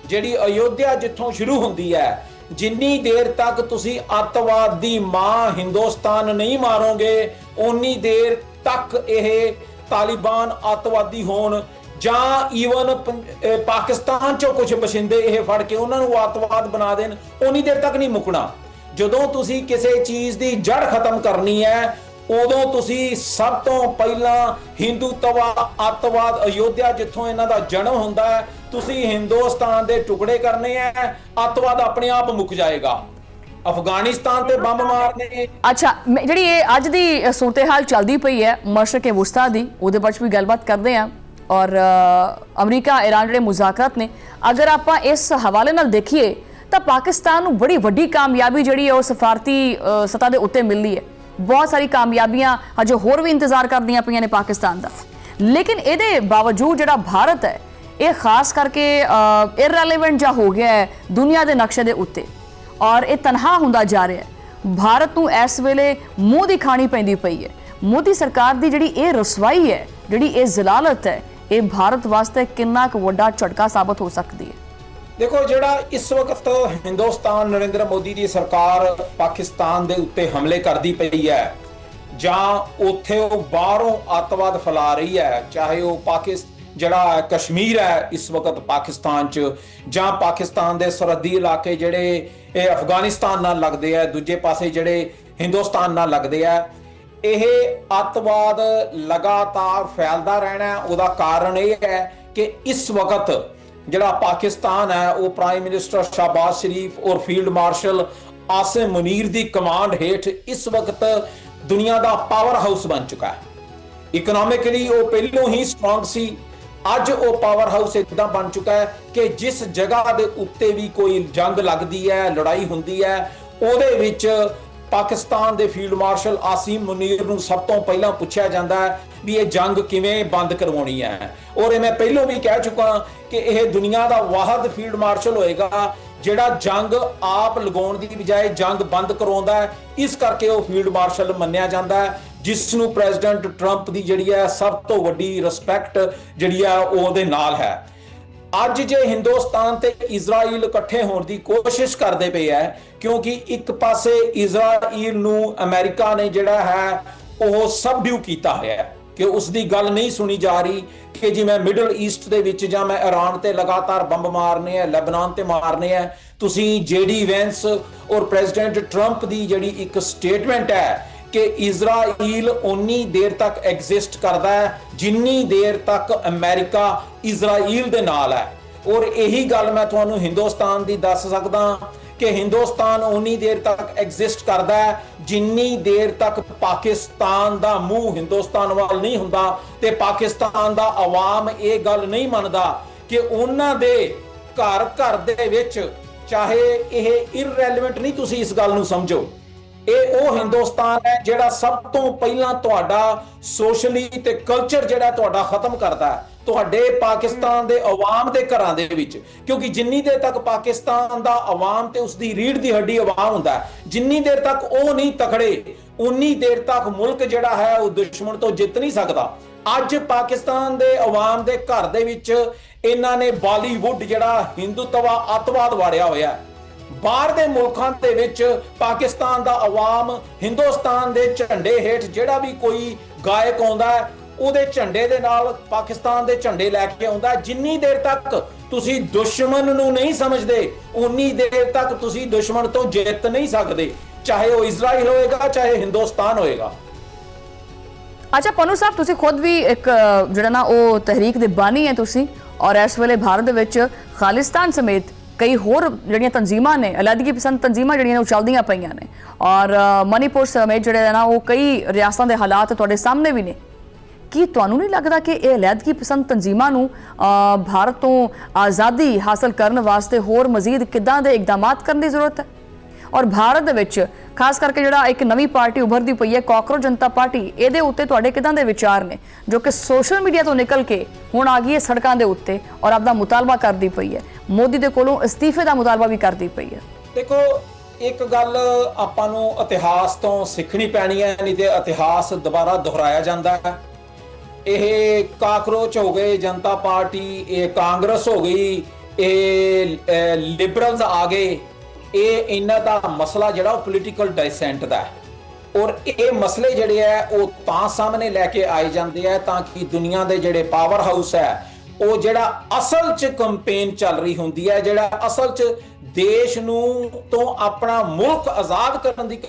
ਜਿਹੜੀ ਅਯੋਧਿਆ ਜਿੱਥੋਂ ਸ਼ੁਰੂ ਹੁੰਦੀ ਹੈ, ਜਿੰਨੀ ਦੇਰ ਤੱਕ ਤੁਸੀਂ ਅੱਤਵਾਦ ਦੀ ਮਾਂ ਹਿੰਦੁਸਤਾਨ ਨਹੀਂ ਮਾਰੋਗੇ ਉਨੀ ਦੇਰ ਤੱਕ ਇਹ ਤਾਲਿਬਾਨ ਅੱਤਵਾਦੀ ਹੋਣ ਜਾਂ ਈਵਨ ਪਾਕਿਸਤਾਨ ਚੋਂ ਕੁਝ ਬਸ਼ਿੰਦੇ ਇਹ ਫੜ ਕੇ ਉਹਨਾਂ ਨੂੰ ਅੱਤਵਾਦ ਬਣਾ ਦੇਣ, ਉਨੀ ਦੇਰ ਤੱਕ ਨਹੀਂ ਮੁੱਕਣਾ। ਜਦੋਂ ਤੁਸੀਂ ਕਿਸੇ ਚੀਜ਼ ਦੀ ਜੜ ਖਤਮ ਕਰਨੀ ਹੈ ਉਦੋਂ ਤੁਸੀਂ ਸਭ ਤੋਂ ਪਹਿਲਾਂ ਹਿੰਦੂ ਤਵਾ ਅੱਤਵਾਦ ਅਯੋਧਿਆ ਜਿੱਥੋਂ ਇਹਨਾਂ ਦਾ ਜਨਮ ਹੁੰਦਾ ਹੈ ਤੁਸੀਂ ਹਿੰਦੁਸਤਾਨ ਦੇ ਟੁਕੜੇ ਕਰਨੇ ਆ, ਅੱਤਵਾਦ ਆਪਣੇ ਆਪ ਮੁੱਕ ਜਾਏਗਾ। ਅਫਗਾਨਿਸਤਾਨ ਤੇ ਬੰਬ ਮਾਰਨੇ। ਅੱਛਾ, ਜਿਹੜੀ ਇਹ ਅੱਜ ਦੀ ਸੂਰਤ-ਏ-ਹਾਲ ਚੱਲਦੀ ਪਈ ਹੈ ਮਸ਼ਰਕ ਵਸਤਾ ਦੀ, ਉਹਦੇ ਬਾਰੇ ਵੀ ਗੱਲਬਾਤ ਕਰਦੇ ਹਾਂ। ਔਰ ਅਮਰੀਕਾ ਈਰਾਨ ਜਿਹੜੇ ਮੁਜ਼ਾਕਰਾਤ ਨੇ, ਅਗਰ ਆਪਾਂ ਇਸ ਹਵਾਲੇ ਨਾਲ ਦੇਖੀਏ ਤਾਂ ਪਾਕਿਸਤਾਨ ਨੂੰ ਬੜੀ ਵੱਡੀ ਕਾਮਯਾਬੀ ਜਿਹੜੀ ਹੈ ਉਹ ਸਫਾਰਤੀ ਸਤ੍ਹਾ ਦੇ ਉੱਤੇ ਮਿਲਦੀ ਹੈ। ਬਹੁਤ ਸਾਰੀ ਕਾਮਯਾਬੀਆਂ ਹਜੇ ਹੋਰ ਵੀ ਇੰਤਜ਼ਾਰ ਕਰਦੀਆਂ ਪਈਆਂ ਨੇ ਪਾਕਿਸਤਾਨ ਦਾ, ਲੇਕਿਨ ਇਹਦੇ ਬਾਵਜੂਦ ਜਿਹੜਾ ਭਾਰਤ ਹੈ ਇਹ ਖਾਸ ਕਰਕੇ ਇਰਰੈਲੇਵੈਂਟ ਜਿਹਾ ਹੋ ਗਿਆ ਹੈ ਦੁਨੀਆ ਦੇ ਨਕਸ਼ੇ ਦੇ ਉੱਤੇ, ਔਰ ਇਹ ਤਨਹਾ ਹੁੰਦਾ ਜਾ ਰਿਹਾ ਹੈ। ਭਾਰਤ ਨੂੰ ਇਸ ਵੇਲੇ ਮੂੰਹ ਦੀ ਖਾਣੀ ਪੈਂਦੀ ਪਈ ਹੈ। ਮੋਦੀ ਸਰਕਾਰ ਦੀ ਜਿਹੜੀ ਇਹ ਰਸਵਾਈ ਹੈ, ਜਿਹੜੀ ਇਹ ਜ਼ਲਾਲਤ ਹੈ, ਇਹ ਭਾਰਤ ਵਾਸਤੇ ਕਿੰਨਾ ਕੁ ਵੱਡਾ ਝਟਕਾ ਸਾਬਤ ਹੋ ਸਕਦੀ ਹੈ। ਦੇਖੋ, ਜਿਹੜਾ ਇਸ ਵਕਤ ਹਿੰਦੁਸਤਾਨ ਨਰਿੰਦਰ ਮੋਦੀ ਦੀ ਸਰਕਾਰ ਪਾਕਿਸਤਾਨ ਦੇ ਉੱਤੇ ਹਮਲੇ ਕਰਦੀ ਪਈ ਹੈ ਜਾਂ ਉੱਥੇ ਉਹ ਬਾਹਰੋਂ ਅੱਤਵਾਦ ਫੈਲਾ ਰਹੀ ਹੈ, ਚਾਹੇ ਉਹ ਜਿਹੜਾ ਕਸ਼ਮੀਰ ਹੈ ਇਸ ਵਕਤ ਪਾਕਿਸਤਾਨ 'ਚ, ਜਾਂ ਪਾਕਿਸਤਾਨ ਦੇ ਸਰਹੱਦੀ ਇਲਾਕੇ ਜਿਹੜੇ ਇਹ ਅਫਗਾਨਿਸਤਾਨ ਨਾਲ ਲੱਗਦੇ ਆ, ਦੂਜੇ ਪਾਸੇ ਜਿਹੜੇ ਹਿੰਦੁਸਤਾਨ ਨਾਲ ਲੱਗਦੇ ਆ, ਇਹ ਅੱਤਵਾਦ ਲਗਾਤਾਰ ਫੈਲਦਾ ਰਹਿਣਾ। ਉਹਦਾ ਕਾਰਨ ਇਹ ਹੈ ਕਿ ਇਸ ਵਕਤ ਜਿਹੜਾ ਪਾਕਿਸਤਾਨ ਹੈ ਉਹ ਪ੍ਰਾਈਮ ਮਿਨਿਸਟਰ ਸ਼ਹਬਾਜ਼ ਸ਼ਰੀਫ ਔਰ ਫੀਲਡ ਮਾਰਸ਼ਲ ਆਸਿਮ ਮੁਨੀਰ ਦੀ ਕਮਾਂਡ ਹੇਠ ਇਸ ਵਕਤ ਦੁਨੀਆ ਦਾ ਪਾਵਰ ਹਾਊਸ ਬਣ ਚੁੱਕਾ ਹੈ। ਇਕਨੋਮਿਕਲੀ ਉਹ ਪਹਿਲੋਂ ਹੀ ਸਟਰੋਂਗ ਸੀ, ਅੱਜ ਉਹ ਪਾਵਰ ਹਾਊਸ ਇਦਾਂ ਬਣ ਚੁੱਕਾ ਹੈ ਕਿ ਜਿਸ ਜਗ੍ਹਾ ਦੇ ਉੱਤੇ ਵੀ ਕੋਈ ਜੰਗ ਲੱਗਦੀ ਹੈ, ਲੜਾਈ ਹੁੰਦੀ ਹੈ, ਉਹਦੇ ਵਿੱਚ ਪਾਕਿਸਤਾਨ ਦੇ ਫੀਲਡ ਮਾਰਸ਼ਲ ਆਸਿਮ ਮੁਨੀਰ ਨੂੰ ਸਭ ਤੋਂ ਪਹਿਲਾਂ ਪੁੱਛਿਆ ਜਾਂਦਾ ਹੈ ਵੀ ਇਹ ਜੰਗ ਕਿਵੇਂ ਬੰਦ ਕਰਵਾਉਣੀ ਹੈ। ਔਰ ਇਹ ਮੈਂ ਪਹਿਲਾਂ ਵੀ ਕਹਿ ਚੁੱਕਾ ਕਿ ਇਹ ਦੁਨੀਆ ਦਾ ਵਾਹਿਦ ਫੀਲਡ ਮਾਰਸ਼ਲ ਹੋਏਗਾ ਜਿਹੜਾ ਜੰਗ ਆਪ ਲਗਾਉਣ ਦੀ ਬਜਾਏ ਜੰਗ ਬੰਦ ਕਰਵਾਉਂਦਾ ਹੈ। ਇਸ ਕਰਕੇ ਉਹ ਫੀਲਡ ਮਾਰਸ਼ਲ ਮੰਨਿਆ ਜਾਂਦਾ ਹੈ, ਜਿਸ ਨੂੰ ਪ੍ਰੈਜ਼ੀਡੈਂਟ ਟਰੰਪ ਦੀ ਜਿਹੜੀ ਹੈ ਸਭ ਤੋਂ ਵੱਡੀ ਰਿਸਪੈਕਟ ਜਿਹੜੀ ਹੈ ਉਹਦੇ ਨਾਲ ਹੈ। ਅੱਜ ਜੇ ਹਿੰਦੁਸਤਾਨ ਤੇ ਇਜ਼ਰਾਈਲ ਇਕੱਠੇ ਹੋਣ ਦੀ ਕੋਸ਼ਿਸ਼ ਕਰਦੇ ਪਏ ਹੈ, ਕਿਉਂਕਿ ਇੱਕ ਪਾਸੇ ਇਜ਼ਰਾਈਲ ਨੂੰ ਅਮਰੀਕਾ ਨੇ ਜਿਹੜਾ ਹੈ ਉਹ ਸਬਡਿਊ ਕੀਤਾ ਹੋਇਆ ਹੈ ਕਿ ਉਸ ਦੀ ਗੱਲ ਨਹੀਂ ਸੁਣੀ ਜਾ ਰਹੀ ਕਿ ਜੀ ਮੈਂ ਮਿਡਲ ਈਸਟ ਦੇ ਵਿੱਚ ਜਾਂ ਮੈਂ ਈਰਾਨ ਤੇ ਲਗਾਤਾਰ ਬੰਬ ਮਾਰਨੇ ਆ, ਲੈਬਨਾਨ ਤੇ ਮਾਰਨੇ ਆ। ਤੁਸੀਂ JD ਵੈਂਸ ਔਰ ਪ੍ਰੈਜ਼ੀਡੈਂਟ ਟਰੰਪ ਦੀ ਜਿਹੜੀ ਇੱਕ ਸਟੇਟਮੈਂਟ ਹੈ ਕਿ ਇਜ਼ਰਾਈਲ ਉਨੀ ਦੇਰ ਤੱਕ ਐਗਜ਼ਿਸਟ ਕਰਦਾ ਹੈ ਜਿੰਨੀ ਦੇਰ ਤੱਕ ਅਮਰੀਕਾ ਇਜ਼ਰਾਈਲ ਦੇ ਨਾਲ ਹੈ। ਔਰ ਇਹੀ ਗੱਲ ਮੈਂ ਤੁਹਾਨੂੰ ਹਿੰਦੁਸਤਾਨ ਦੀ ਦੱਸ ਸਕਦਾ ਕਿ ਹਿੰਦੁਸਤਾਨ ਉਨੀ ਦੇਰ ਤੱਕ ਐਗਜ਼ਿਸਟ ਕਰਦਾ ਹੈ ਜਿੰਨੀ ਦੇਰ ਤੱਕ ਪਾਕਿਸਤਾਨ ਦਾ ਮੂੰਹ ਹਿੰਦੁਸਤਾਨ ਵੱਲ ਨਹੀਂ ਹੁੰਦਾ ਤੇ ਪਾਕਿਸਤਾਨ ਦਾ ਆਵਾਮ ਇਹ ਗੱਲ ਨਹੀਂ ਮੰਨਦਾ ਕਿ ਉਹਨਾਂ ਦੇ ਘਰ ਘਰ ਦੇ ਵਿੱਚ, ਚਾਹੇ ਇਹ ਇਰਰੈਲੇਵੈਂਟ ਨਹੀਂ, ਤੁਸੀਂ ਇਸ ਗੱਲ ਨੂੰ ਸਮਝੋ, ਇਹ ਉਹ ਹਿੰਦੁਸਤਾਨ ਹੈ ਜਿਹੜਾ ਸਭ ਤੋਂ ਪਹਿਲਾਂ ਤੁਹਾਡਾ ਸੋਸ਼ਲੀ ਤੇ ਕਲਚਰ ਜਿਹੜਾ ਤੁਹਾਡਾ ਖਤਮ ਕਰਦਾ ਹੈ ਤੁਹਾਡੇ ਪਾਕਿਸਤਾਨ ਦੇ ਆਵਾਮ ਦੇ ਘਰਾਂ ਦੇ ਵਿੱਚ। ਕਿਉਂਕਿ ਜਿੰਨੀ ਦੇਰ ਤੱਕ ਪਾਕਿਸਤਾਨ ਦਾ ਆਵਾਮ ਤੇ ਉਸ ਦੀ ਰੀੜ ਦੀ ਹੱਡੀ ਆਵਾਮ ਹੁੰਦਾ ਹੈ, ਜਿੰਨੀ ਦੇਰ ਤੱਕ ਉਹ ਨਹੀਂ ਤਕੜੇ ਉਨੀ ਦੇਰ ਤੱਕ ਮੁਲਕ ਜਿਹੜਾ ਹੈ ਉਹ ਦੁਸ਼ਮਣ ਤੋਂ ਜਿੱਤ ਨਹੀਂ ਸਕਦਾ। ਅੱਜ ਪਾਕਿਸਤਾਨ ਦੇ ਆਵਾਮ ਦੇ ਘਰ ਦੇ ਵਿੱਚ ਇਹਨਾਂ ਨੇ ਬਾਲੀਵੁੱਡ ਜਿਹੜਾ ਹਿੰਦੂਤਵਾ ਅੱਤਵਾਦ ਵਾੜਿਆ ਹੋਇਆ। ਬਾਹਰ ਦੇ ਮੁਲਕਾਂ ਦੇ ਵਿੱਚ ਪਾਕਿਸਤਾਨ ਦਾ ਆਵਾਮ ਹਿੰਦੁਸਤਾਨ ਦੇ ਝੰਡੇ ਹੇਠ ਜਿਹੜਾ ਵੀ ਕੋਈ ਗਾਇਕ ਆਉਂਦਾ ਹੈ ਉਹਦੇ ਝੰਡੇ ਦੇ ਨਾਲ ਪਾਕਿਸਤਾਨ ਦੇ ਝੰਡੇ ਲੈ ਕੇ ਆਉਂਦਾ। ਜਿੰਨੀ ਦੇਰ ਤੱਕ ਤੁਸੀਂ ਦੁਸ਼ਮਣ ਨੂੰ ਨਹੀਂ ਸਮਝਦੇ ਉਨੀ ਦੇਰ ਤੱਕ ਤੁਸੀਂ ਦੁਸ਼ਮਣ ਤੋਂ ਜਿੱਤ ਨਹੀਂ ਸਕਦੇ, ਚਾਹੇ ਉਹ ਇਜ਼ਰਾਈਲ ਹੋਏਗਾ ਚਾਹੇ ਹਿੰਦੁਸਤਾਨ ਹੋਏਗਾ। ਅੱਛਾ ਪਨੂ ਸਾਹਿਬ, ਤੁਸੀਂ ਖੁਦ ਵੀ ਇੱਕ ਜਿਹੜਾ ਨਾ ਉਹ ਤਹਿਰੀਕ ਦੇ ਬਾਨੀ ਹੈ ਤੁਸੀਂ, ਔਰ ਇਸ ਵੇਲੇ ਭਾਰਤ ਦੇ ਵਿੱਚ ਖਾਲਿਸਤਾਨ ਸਮੇਤ ਕਈ ਹੋਰ ਜਿਹੜੀਆਂ ਤਨਜ਼ੀਮਾਂ ਨੇ, ਅਲਾਇਦਗੀ ਪਸੰਦ ਤਨਜ਼ੀਮਾਂ ਜਿਹੜੀਆਂ ਉਹ ਚੱਲਦੀਆਂ ਪਈਆਂ ਨੇ, ਔਰ ਮਨੀਪੁਰ ਸਮੇਤ ਜਿਹੜੇ ਨਾ ਉਹ ਕਈ ਰਿਆਸਤਾਂ ਦੇ ਹਾਲਾਤ ਤੁਹਾਡੇ ਸਾਹਮਣੇ ਵੀ ਨੇ। ਕੀ ਤੁਹਾਨੂੰ ਨਹੀਂ ਲੱਗਦਾ ਕਿ ਇਹ ਅਲਾਇਦਗੀ ਪਸੰਦ ਤਨਜ਼ੀਮਾਂ ਨੂੰ ਭਾਰਤ ਤੋਂ ਆਜ਼ਾਦੀ ਹਾਸਲ ਕਰਨ ਵਾਸਤੇ ਹੋਰ ਮਜ਼ੀਦ ਕਿੱਦਾਂ ਦੇ ਇਕਦਾਮਾਤ ਕਰਨ ਦੀ ਜ਼ਰੂਰਤ ਹੈ? ਔਰ ਭਾਰਤ ਦੇ ਵਿੱਚ ਖਾਸ ਕਰਕੇ ਜਿਹੜਾ ਇੱਕ ਨਵੀਂ ਪਾਰਟੀ ਉਭਰਦੀ ਪਈ ਹੈ ਕਾਕਰੋਚ ਜਨਤਾ ਪਾਰਟੀ, ਇਹਦੇ ਉੱਤੇ ਤੁਹਾਡੇ ਕਿਦਾਂ ਦੇ ਵਿਚਾਰ ਨੇ ਜੋ ਕਿ ਸੋਸ਼ਲ ਮੀਡੀਆ ਤੋਂ ਨਿਕਲ ਕੇ ਹੁਣ ਆ ਗਈ ਹੈ ਸੜਕਾਂ ਦੇ ਉੱਤੇ ਔਰ ਆਪਦਾ ਮੁਤਾਲਬਾ ਕਰਦੀ ਪਈ ਹੈ, ਮੋਦੀ ਦੇ ਕੋਲੋਂ ਅਸਤੀਫੇ ਦਾ ਮੁਤਾਲਬਾ ਵੀ ਕਰਦੀ ਪਈ ਹੈ? ਦੇਖੋ, ਇੱਕ ਗੱਲ ਆਪਾਂ ਨੂੰ ਇਤਿਹਾਸ ਤੋਂ ਸਿੱਖਣੀ ਪੈਣੀ ਹੈ, ਨਹੀਂ ਤੇ ਇਤਿਹਾਸ ਦੁਬਾਰਾ ਦੁਹਰਾਇਆ ਜਾਂਦਾ ਹੈ। ਇਹ ਕਾਕਰੋਚ ਹੋ ਗਏ ਜਨਤਾ ਪਾਰਟੀ, ਇਹ ਕਾਂਗਰਸ ਹੋ ਗਈ, ਇਹ ਲਿਬਰਲਸ ਆ ਗਏ, ਇਹ ਇਹਨਾਂ ਦਾ ਮਸਲਾ ਜਿਹੜਾ ਉਹ ਪੋਲੀਟੀਕਲ ਡਿਸੈਂਟ ਦਾ ਹੈ। ਔਰ ਇਹ ਮਸਲੇ ਜਿਹੜੇ ਆ ਉਹ ਤਾਂ ਸਾਹਮਣੇ ਲੈ ਕੇ ਆਏ ਜਾਂਦੇ ਆ ਤਾਂ ਕਿ ਦੁਨੀਆ ਦੇ ਜਿਹੜੇ ਪਾਵਰ ਹਾਊਸ ਹੈ, ਉਹ ਜਿਹੜਾ ਅਸਲ 'ਚ ਕੰਪੇਨ ਚੱਲ ਰਹੀ ਹੁੰਦੀ ਹੈ, ਜਿਹੜਾ ਅਸਲ 'ਚ ਦੇਸ਼ ਨੂੰ ਤੋਂ ਆਪਣਾ ਮੁਲਕ ਆਜ਼ਾਦ ਕਰਨ ਦੀ